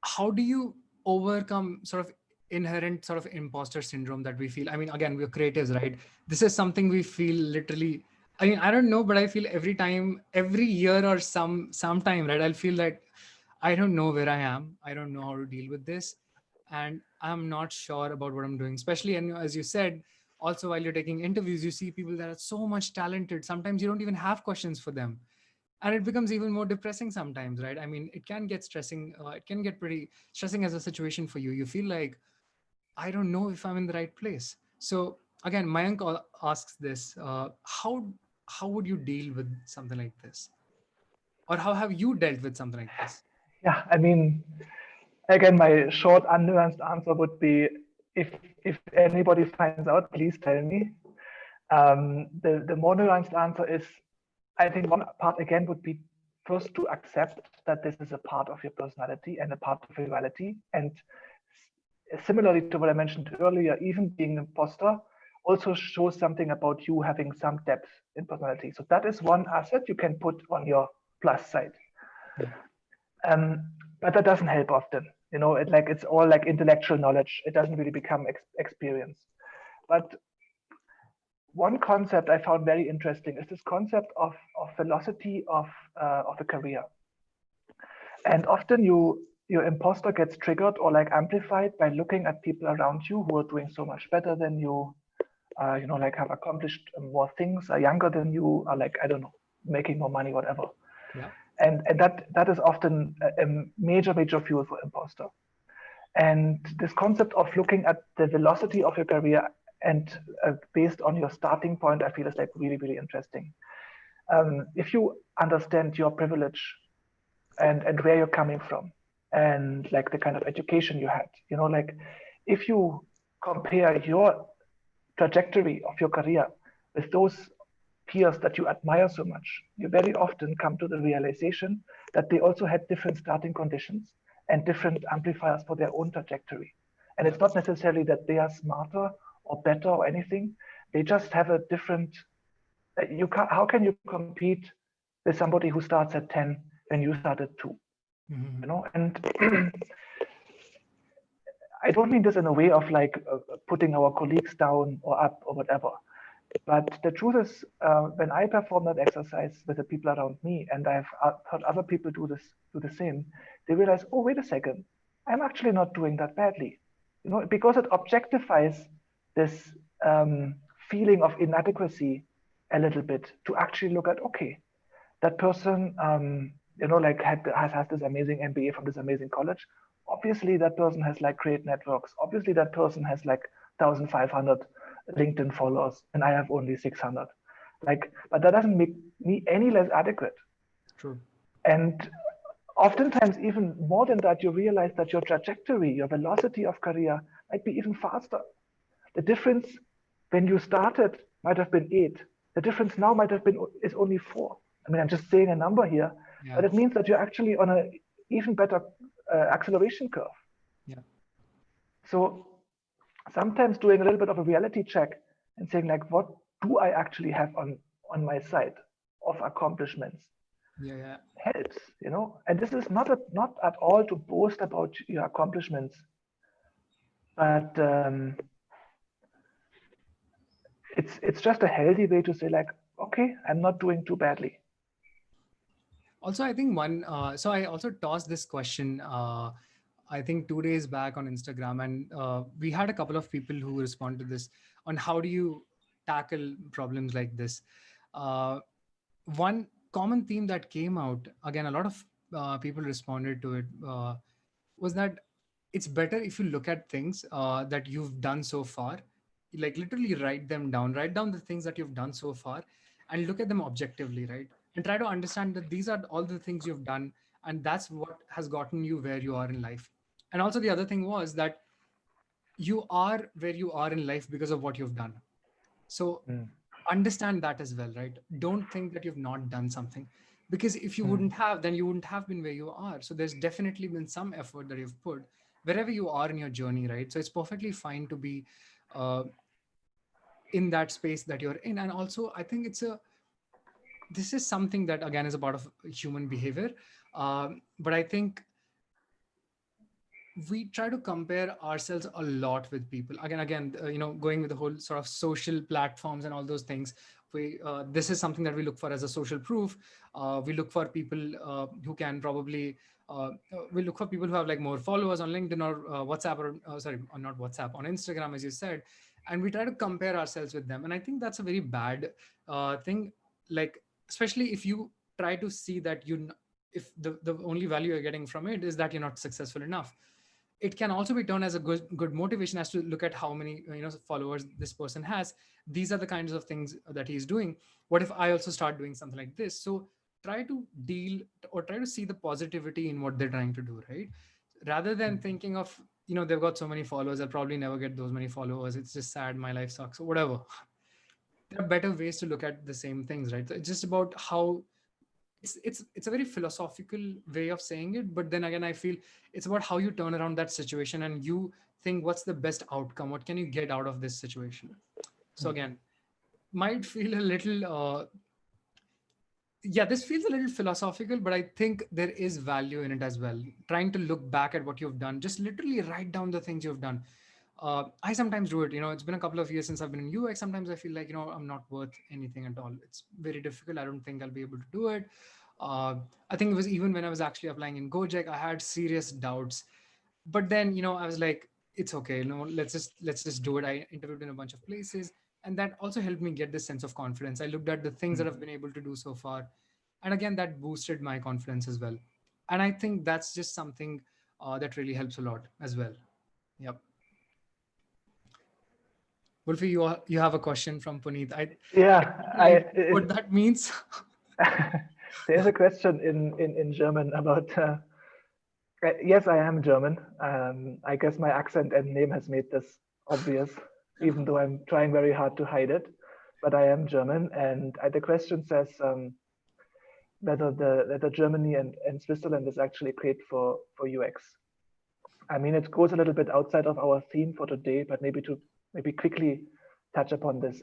how do you overcome sort of inherent sort of imposter syndrome that we feel? I mean, again, we're creatives, right? This is something we feel literally. I mean, I don't know, but I feel every time, every year or sometime, right? I'll feel that I don't know where I am. I don't know how to deal with this, and I'm not sure about what I'm doing. Especially, and as you said, also while you're taking interviews, you see people that are so much talented. Sometimes you don't even have questions for them, and it becomes even more depressing sometimes, right? I mean, it can get stressing. It can get pretty stressing as a situation for you. You feel like, I don't know if I'm in the right place. So again, Mayank asks this: how would you deal with something like this, or how have you dealt with something like this? Yeah, I mean, again, my short, unnuanced answer would be, if anybody finds out, please tell me. The more nuanced answer is, I think one part again would be first to accept that this is a part of your personality and a part of your reality. And similarly to what I mentioned earlier, even being an imposter also shows something about you having some depth in personality. So that is one asset you can put on your plus side. Yeah. But that doesn't help often. It's all like intellectual knowledge. It doesn't really become experience. But one concept I found very interesting is this concept of velocity of a career. And often your imposter gets triggered or like amplified by looking at people around you who are doing so much better than you, like have accomplished more things, are younger than you, are like, I don't know, making more money, whatever. Yeah. And that is often a major fuel for imposter. And this concept of looking at the velocity of your career and based on your starting point, I feel is like really interesting. If you understand your privilege and where you're coming from, and like the kind of education you had, like if you compare your trajectory of your career with those peers that you admire so much, you very often come to the realization that they also had different starting conditions and different amplifiers for their own trajectory. And Yeah. it's not necessarily that they are smarter or better or anything. They just have a different. How can you compete with somebody who starts at 10 when you start at 2? Mhm. And I don't mean this in a way of like putting our colleagues down or up or whatever. But the truth is, when I perform that exercise with the people around me, and I've heard other people do the same, they realize, oh, wait a second, I'm actually not doing that badly, because it objectifies this feeling of inadequacy a little bit to actually look at, okay, that person, like has this amazing MBA from this amazing college. Obviously, that person has like great networks. Obviously, that person has like 1,500 LinkedIn followers, and I have only 600. Like, but that doesn't make me any less adequate. True. And oftentimes, even more than that, you realize that your trajectory, your velocity of career might be even faster. The difference when you started might have been 8. The difference now might have been is only 4. I mean, I'm just saying a number here, Yeah. but it means that you're actually on an even better acceleration curve. Yeah. So sometimes doing a little bit of a reality check and saying like, what do I actually have on my side of accomplishments? Yeah. helps, And this is not at all to boast about your accomplishments, but it's just a healthy way to say like, okay, I'm not doing too badly. Also, I think so I also tossed this question, I think 2 days back on Instagram, and we had a couple of people who responded to this on how do you tackle problems like this. Uh, One common theme that came out, again, a lot of people responded to it, was that it's better if you look at things that you've done so far, like literally write down the things that you've done so far, and look at them objectively, right? And try to understand that these are all the things you've done, and that's what has gotten you where you are in life. And also, the other thing was that you are where you are in life because of what you've done. So Mm, understand that as well, right? Don't think that you've not done something, because if you mm, wouldn't have, then you wouldn't have been where you are. So there's definitely been some effort that you've put wherever you are in your journey, right? So it's perfectly fine to be uh, in that space that you're in. And also, I think this is something that again is a part of human behavior. But I think we try to compare ourselves a lot with people, again, going with the whole sort of social platforms and all those things. We This is something that we look for as a social proof. We look for people who can probably we look for people who have like more followers on LinkedIn or WhatsApp, or sorry, or not WhatsApp, on Instagram, as you said. And we try to compare ourselves with them, and I think that's a very bad thing. Like, especially if you try to see that if the only value you're getting from it is that you're not successful enough, it can also be turned as a good motivation as to look at how many followers this person has. These are the kinds of things that he's doing. What if I also start doing something like this? So try to deal, or try to see the positivity in what they're trying to do, right? Rather than mm, thinking of, they've got so many followers, I'll probably never get those many followers, it's just sad, my life sucks, or whatever. There are better ways to look at the same things, right? So it's just about how it's a very philosophical way of saying it, but then again, I feel it's about how you turn around that situation and you think, what's the best outcome, what can you get out of this situation? So mm, again, might feel a little yeah, this feels a little philosophical, but I think there is value in it as well. Trying to look back at what you've done, just literally write down the things you've done. I sometimes do it. It's been a couple of years since I've been in UX. Sometimes I feel like, I'm not worth anything at all. It's very difficult. I don't think I'll be able to do it. Uh, I think it was even when I was actually applying in Gojek, I had serious doubts. But then, I was like, it's okay. Let's just do it. I interviewed in a bunch of places, and that also helped me get this sense of confidence. I looked at the things that mm. I've been able to do so far, and again, that boosted my confidence as well. And I think that's just something that really helps a lot as well. Yep. Wolfie, you have a question from Puneet. I Yeah, don't know what that means. there's a question in German about. Yes, I am German. I guess my accent and name has made this obvious, even though I'm trying very hard to hide it. But I am German, and the question says whether Germany and Switzerland is actually great for UX. I mean, it goes a little bit outside of our theme for today, but maybe quickly touch upon this.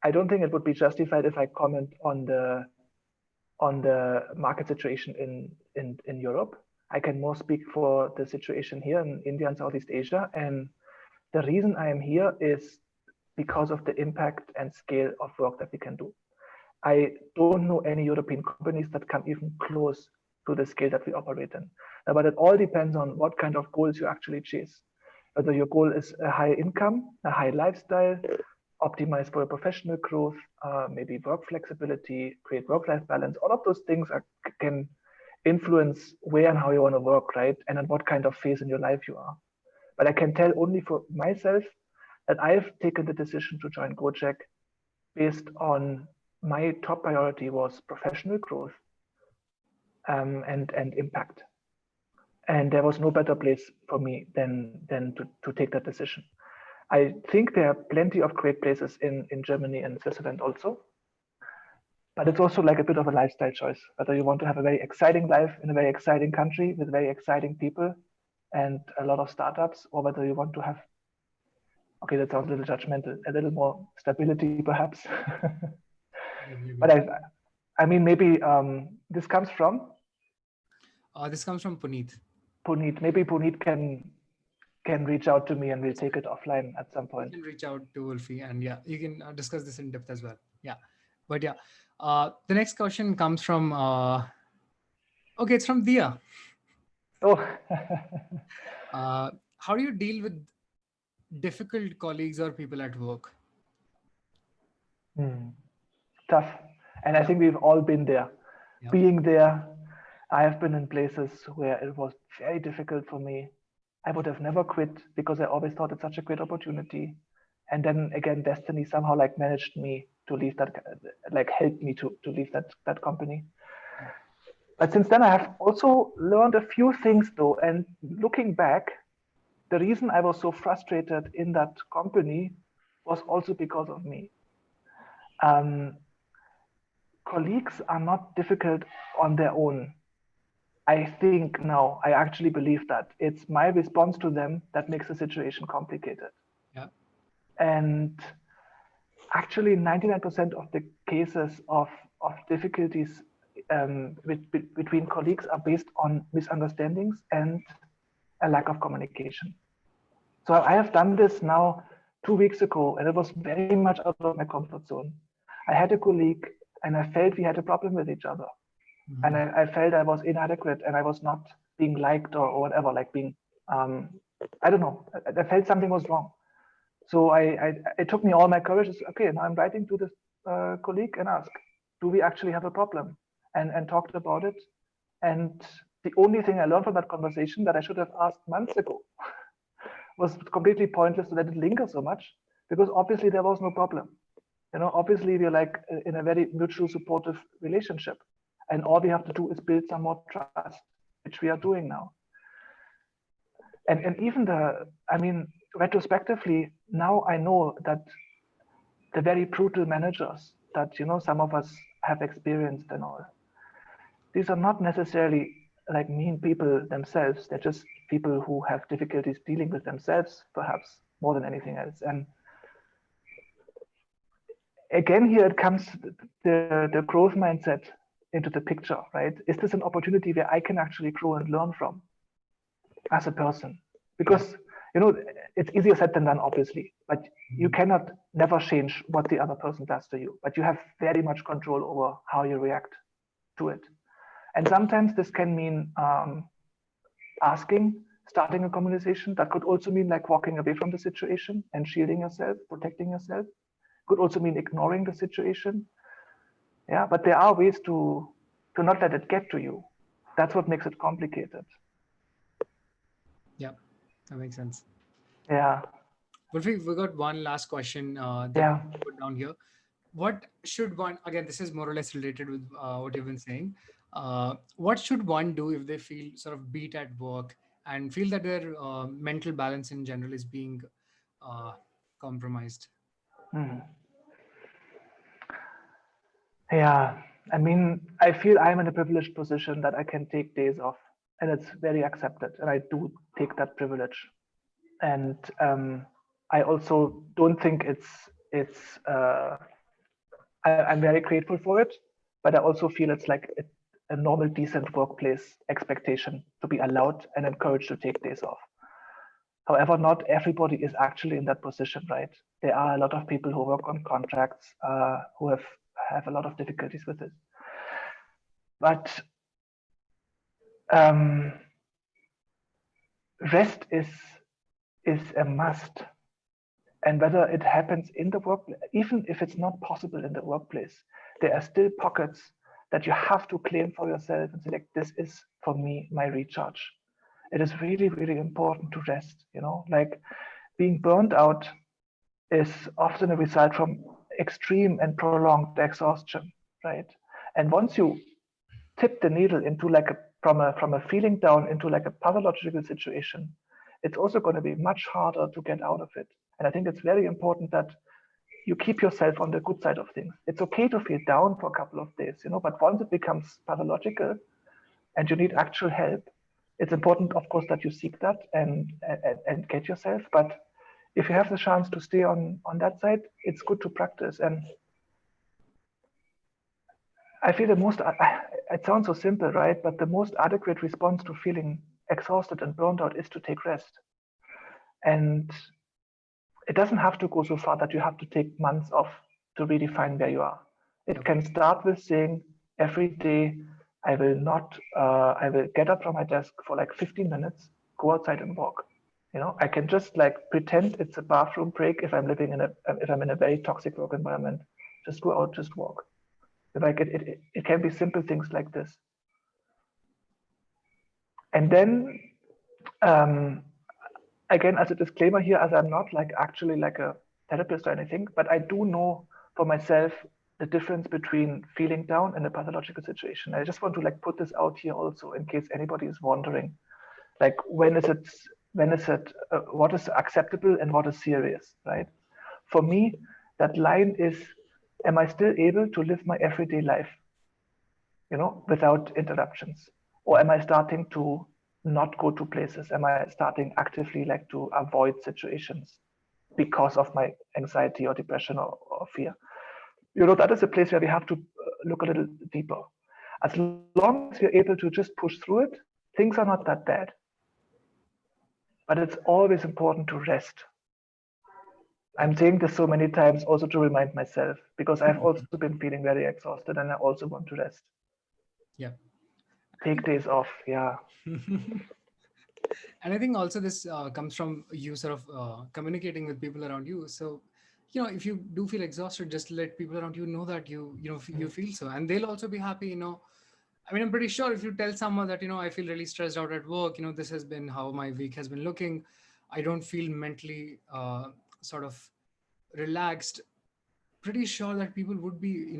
I don't think it would be justified if I comment on the market situation in Europe. I can more speak for the situation here in India and Southeast Asia. And the reason I am here is because of the impact and scale of work that we can do. I don't know any European companies that come even close to the scale that we operate in. But it all depends on what kind of goals you actually chase. Whether your goal is a high income, a high lifestyle, optimize for your professional growth, maybe work flexibility, create work-life balance. All of those things can influence where and how you want to work, right? And at what kind of phase in your life you are. But I can tell only for myself that I've taken the decision to join Gojek based on my top priority was professional growth and impact. And there was no better place for me than to take that decision. I think there are plenty of great places in Germany and Switzerland also, but it's also like a bit of a lifestyle choice, whether you want to have a very exciting life in a very exciting country with very exciting people and a lot of startups, or whether you want to have, okay, that sounds a little judgmental, a little more stability perhaps. But I mean, maybe this comes from This comes from Puneet. Puneet. Maybe Puneet can reach out to me and we'll take it offline at some You point. can reach out to Wolfie, and yeah, you can discuss this in depth as well. Yeah, but yeah, the next question comes from. Okay, it's from Dia. Oh, How do you deal with difficult colleagues or people at work? tough. And I Yeah, think we've all been there. yeah, Being there, I have been in places where it was very difficult for me. I would have never quit because I always thought it's such a great opportunity. And then again, destiny somehow like managed me to leave that, like helped me to leave that company. yeah, But since then, I have also learned a few things though. And looking back, the reason I was so frustrated in that company was also because of me. Um, Colleagues are not difficult on their own. I think now, I actually believe that it's my response to them that makes the situation complicated. yeah, And actually, 99% of the cases of difficulties between colleagues are based on misunderstandings and a lack of communication. So I have done this now 2 weeks ago, and it was very much out of my comfort zone. I had a colleague, and I felt we had a problem with each other. And mhm, I felt I was inadequate and I was not being liked or whatever, like being, I don't know, I felt something was wrong. So it took me all my courage. Okay, now I'm writing to this colleague and ask, do we actually have a problem? And talked about it. And the only thing I learned from that conversation that I should have asked months ago was completely pointless to let it linger so much because obviously there was no problem. Obviously we're like in a very mutual supportive relationship, and all we have to do is build some more trust, which we are doing now. And even retrospectively, now I know that the very brutal managers that some of us have experienced and all, these are not necessarily like mean people themselves. They're just people who have difficulties dealing with themselves, perhaps more than anything else. And again, here it comes the growth mindset into the picture, right? Is this an opportunity where I can actually grow and learn from as a person? yeah, Because it's easier said than done, obviously, but you mhm, cannot never change what the other person does to you, but you have very much control over how you react to it. And sometimes this can mean asking, starting a conversation. That could also mean like walking away from the situation and shielding yourself, protecting yourself. Could also mean ignoring the situation. Yeah, but there are ways to not let it get to you. That's what makes it complicated. yeah. That makes sense. Yeah, But we got one last question that yeah. we put down here. What should one, again, this is more or less related with what you've been saying. What should one do if they feel sort of beat at work and feel that their mental balance in general is being uh, compromised? Hmm. Yeah, I mean, I feel I'm in a privileged position that I can take days off, and it's very accepted, and I do take that privilege. And I also don't think it's. I'm very grateful for it, but I also feel it's like a normal, decent workplace expectation to be allowed and encouraged to take days off. However, not everybody is actually in that position, right? There are a lot of people who work on contracts who have a lot of difficulties with it. But um, rest is a must, and whether it happens in the workplace, even if it's not possible in the workplace, there are still pockets that you have to claim for yourself and say, like, this is for me my recharge. It is really, really important to rest. Like being burned out is often a result from extreme and prolonged exhaustion, right? And once you tip the needle into like a from a feeling down into like a pathological situation, it's also going to be much harder to get out of it. And I think it's very important that you keep yourself on the good side of things. It's okay to feel down for a couple of days, but once it becomes pathological and you need actual help, it's important, of course, that you seek that and get yourself. But if you have the chance to stay on that side, it's good to practice. And I feel the most, it sounds so simple, right? But the most adequate response to feeling exhausted and burned out is to take rest. And it doesn't have to go so far that you have to take months off to really find where you are. It Yep. can start with saying every day, I will get up from my desk for like 15 minutes, go outside and walk. I can just like pretend it's a bathroom break if if I'm in a very toxic work environment. Just go out, just walk. Like it can be simple things like this. And then um, again, as a disclaimer here, as I'm not like actually like a therapist or anything, but I do know for myself the difference between feeling down and a pathological situation. I just want to like put this out here also in case anybody is wondering, like what is acceptable and what is serious, right? For me, that line is, am I still able to live my everyday life, without interruptions? Or am I starting to not go to places? Am I starting actively like to avoid situations because of my anxiety or depression or fear? That is a place where we have to look a little deeper. As long as we're able to just push through it, things are not that bad. But it's always important to rest. I'm Yep. saying this so many times also to remind myself because I've also been feeling very exhausted and I also want to rest. Yep. I Take think days off. Yeah. and I think also this comes from you sort of communicating with people around you. So, if you do feel exhausted, just let people around you know that you feel so, and they'll also be happy. I mean, I'm pretty sure if you tell someone that I feel really stressed out at work, this has been how my week has been looking. I don't feel mentally sort of relaxed. Pretty sure that people would be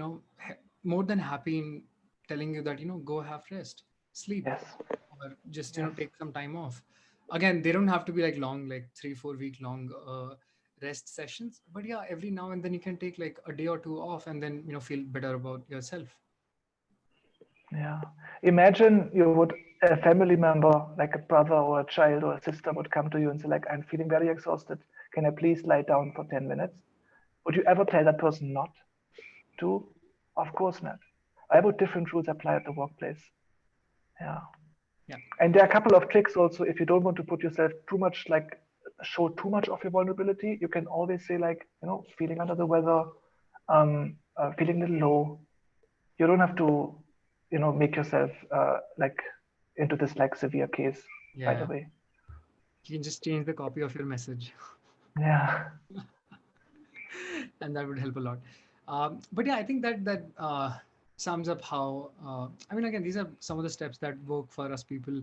more than happy in telling you that go have rest, sleep, Yes. or just Yes. take some time off. Again, they don't have to be like long, like 3-4 week long rest sessions, but yeah, every now and then you can take like a day or two off and then feel better about yourself. Yeah. Imagine you would a family member, like a brother or a child or a sister, would come to you and say, like, I'm feeling very exhausted. Can I please lie down for 10 minutes? Would you ever tell that person not to? Of course not. I would different rules apply at the workplace. Yeah. Yeah. And there are a couple of tricks also. If you don't want to put yourself too much, like show too much of your vulnerability, you can always say, like, feeling under the weather, feeling a little low. You don't have to, make yourself like into this like severe case right Yeah, away. you can just change the copy of your message. Yeah. And that would help a lot. But yeah, I think that sums up how I mean, again, these are some of the steps that work for us people.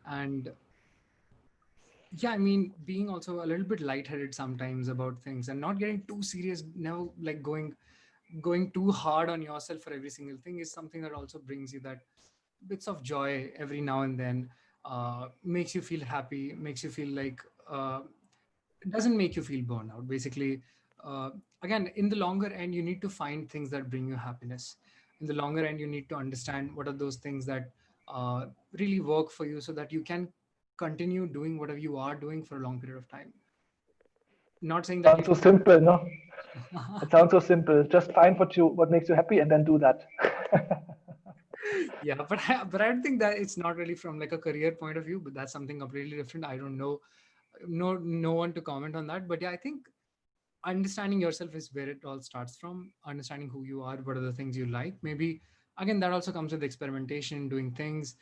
And yeah, I mean, being also a little bit lightheaded sometimes about things and not getting too serious, never like going too hard on yourself for every single thing is something that also brings you that bits of joy every now and then. Makes you feel happy, makes you feel like it doesn't make you feel burnout basically. uh, Again, in the longer end, you need to find things that bring you happiness. In the longer end, you need to understand what are those things that really work for you so that you can continue doing whatever you are doing for a long period of time. Not saying that Sounds so simple, no? It sounds so simple. Just find what makes you happy and then do that. yeah, but I don't think that it's not really from like a career point of view, but that's something completely different. I don't know, no one to comment on that. But yeah, I think understanding yourself is where it all starts from. Understanding who you are, what are the things you like. Maybe again, that also comes with experimentation, doing things,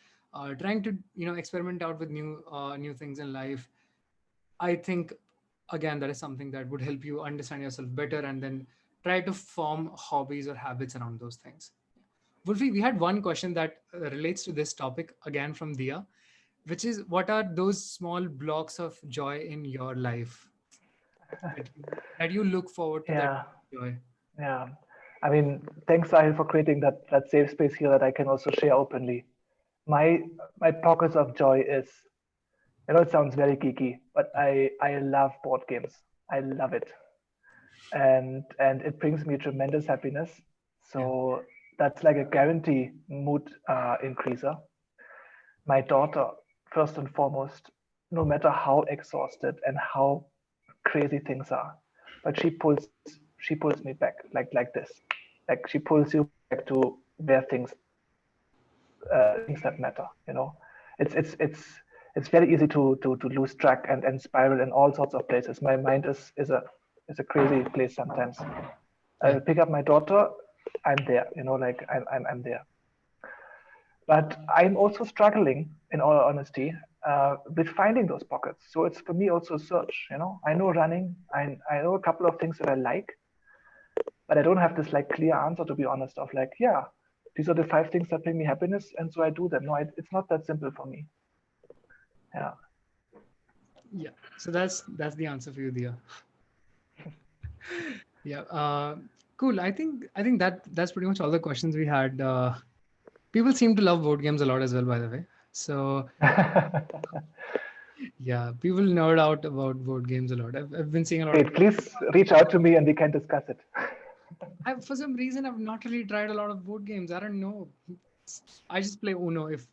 trying to experiment out with new things in life. I think again, that is something that would help you understand yourself better, and then try to form hobbies or habits around those things. Wolfie, we had one question that relates to this topic again from Dia, which is, what are those small blocks of joy in your life that you look forward to, that Yeah. joy? Yeah. I mean, thanks, Sahil, for creating that safe space here that I can also share openly. My my pockets of joy is, it sounds very geeky, but I love board games. I love it. And it brings me tremendous happiness. Yeah. So that's like a guarantee mood increaser. My daughter, first and foremost, no matter how exhausted and how crazy things are, but she pulls me back like this, like she pulls you back to where things that matter. You know, it's it's it's it's very easy to lose track and spiral in all sorts of places. My mind is a crazy place sometimes. Yeah. I pick up my daughter, I'm there. You know, like I'm there. But I'm also struggling, in all honesty, with finding those pockets. So it's for me also a search. You know, I know running, I know a couple of things that I like, but I don't have this like clear answer, to be honest, of like, yeah, these are the 5 things that bring me happiness, and so I do them. No, it's not that simple for me. Yeah. Yeah. So that's the answer for you, Dia. Yeah. Cool. I think that's pretty much all the questions we had. People seem to love board games a lot as well, by the way. So yeah, people nerd out about board games a lot. I've been seeing a lot of. Great. Please reach out to me and we can discuss it. For some reason, I've not really tried a lot of board games. I don't know. I just play Uno. If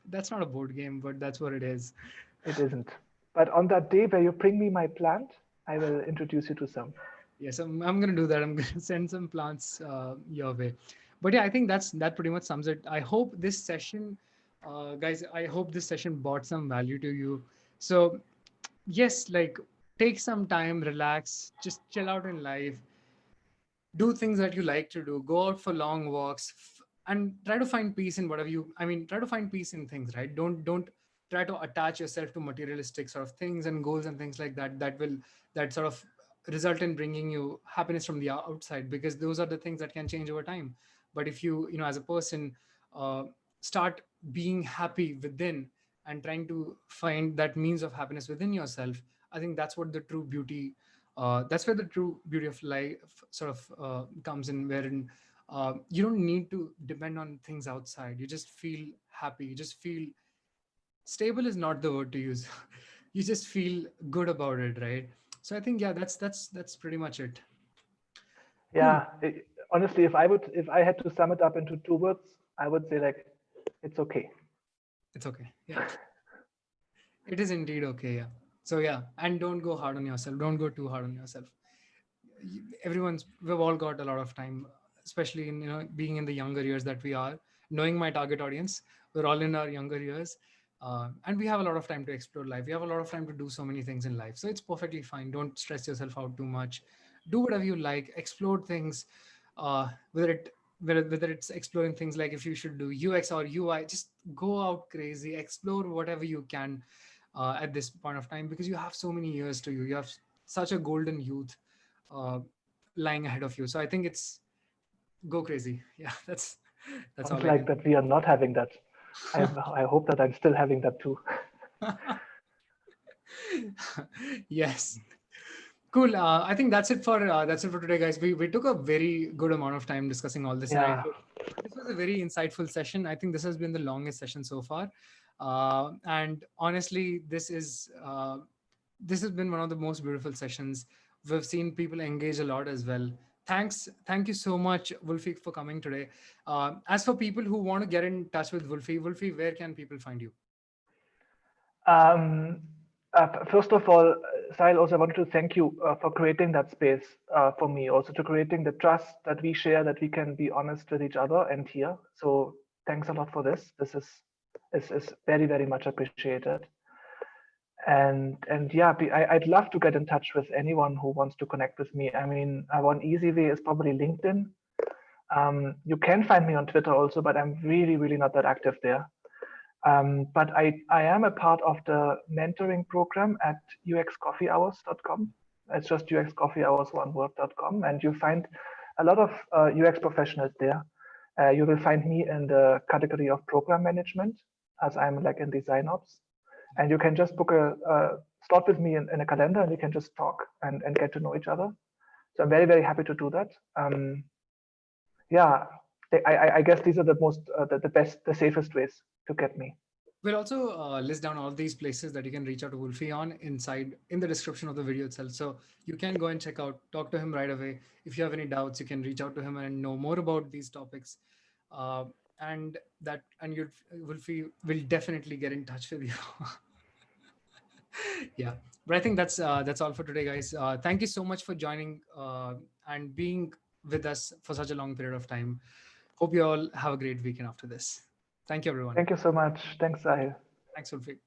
that's not a board game, but that's what it is. It isn't. But on that day where you bring me my plant, I will introduce you to some. Yes, I'm gonna do that. I'm gonna send some plants your way. But yeah, I think that pretty much sums it. I hope this session, guys. I hope this session brought some value to you. So yes, like take some time, relax, just chill out in life, do things that you like to do, go out for long walks, and try to find peace in whatever you, I mean, try to find peace in things, right? Don't try to attach yourself to materialistic sort of things and goals and things like that that sort of result in bringing you happiness from the outside, because those are the things that can change over time. But if you as a person, uh, start being happy within and trying to find that means of happiness within yourself, I think that's what the true beauty, that's where the true beauty of life sort of comes in, wherein you don't need to depend on things outside. You just feel happy. You just feel stable is not the word to use. You just feel good about it, right? So I think yeah, that's pretty much it. Cool. Yeah. Honestly, if I had to sum it up into 2 words, I would say like, it's okay. It's okay. Yeah, it is indeed okay. Yeah. So yeah, and don't go hard on yourself. Don't go too hard on yourself. We've all got a lot of time, especially in being in the younger years that we are. Knowing my target audience, we're all in our younger years, and we have a lot of time to explore life. We have a lot of time to do so many things in life, so it's perfectly fine. Don't stress yourself out too much. Do whatever you like, explore things, whether it's exploring things like if you should do UX or UI, just go out crazy, explore whatever you can at this point of time, because you have so many years to you have such a golden youth uh, lying ahead of you. So I think it's go crazy. Yeah, that's Sounds all I like can. that we are not having that. I hope that I'm still having that too. Yes. Cool. I think that's it for today, guys. We took a very good amount of time discussing all this, and I Yeah. hope this was a very insightful session. I think this has been the longest session so far, and honestly, this has been one of the most beautiful sessions. We've seen people engage a lot as well. Thank you so much, Wolfie, for coming today. As for people who want to get in touch with Wolfie, where can people find you? Um, First of all, Sahil, also I wanted to thank you for creating that space for me, also to creating the trust that we share, that we can be honest with each other and here. So thanks a lot for this. This is very, very much appreciated. And yeah, I'd love to get in touch with anyone who wants to connect with me. I mean, one easy way is probably LinkedIn. You can find me on Twitter also, but I'm really, really not that active there. But I am a part of the mentoring program at uxcoffeehours.com. It's just uxcoffeehours1word.com, and you find a lot of UX professionals there. You will find me in the category of program management, as I'm like in design ops. And you can just book a slot with me in a calendar, and we can just talk and get to know each other. So I'm very, very happy to do that. Yeah, I guess these are the most, the best, the safest ways to get me. We'll also list down all these places that you can reach out to Wolfie on inside in the description of the video itself. So you can go and check out, talk to him right away. If you have any doubts, you can reach out to him and know more about these topics. Uh, and you Wolfie will definitely get in touch with you. Yeah, but I think that's all for today, guys. Thank you so much for joining and being with us for such a long period of time. Hope you all have a great weekend after this. Thank you, everyone. Thank you so much. Thanks, Sahil. Thanks, Ulfi.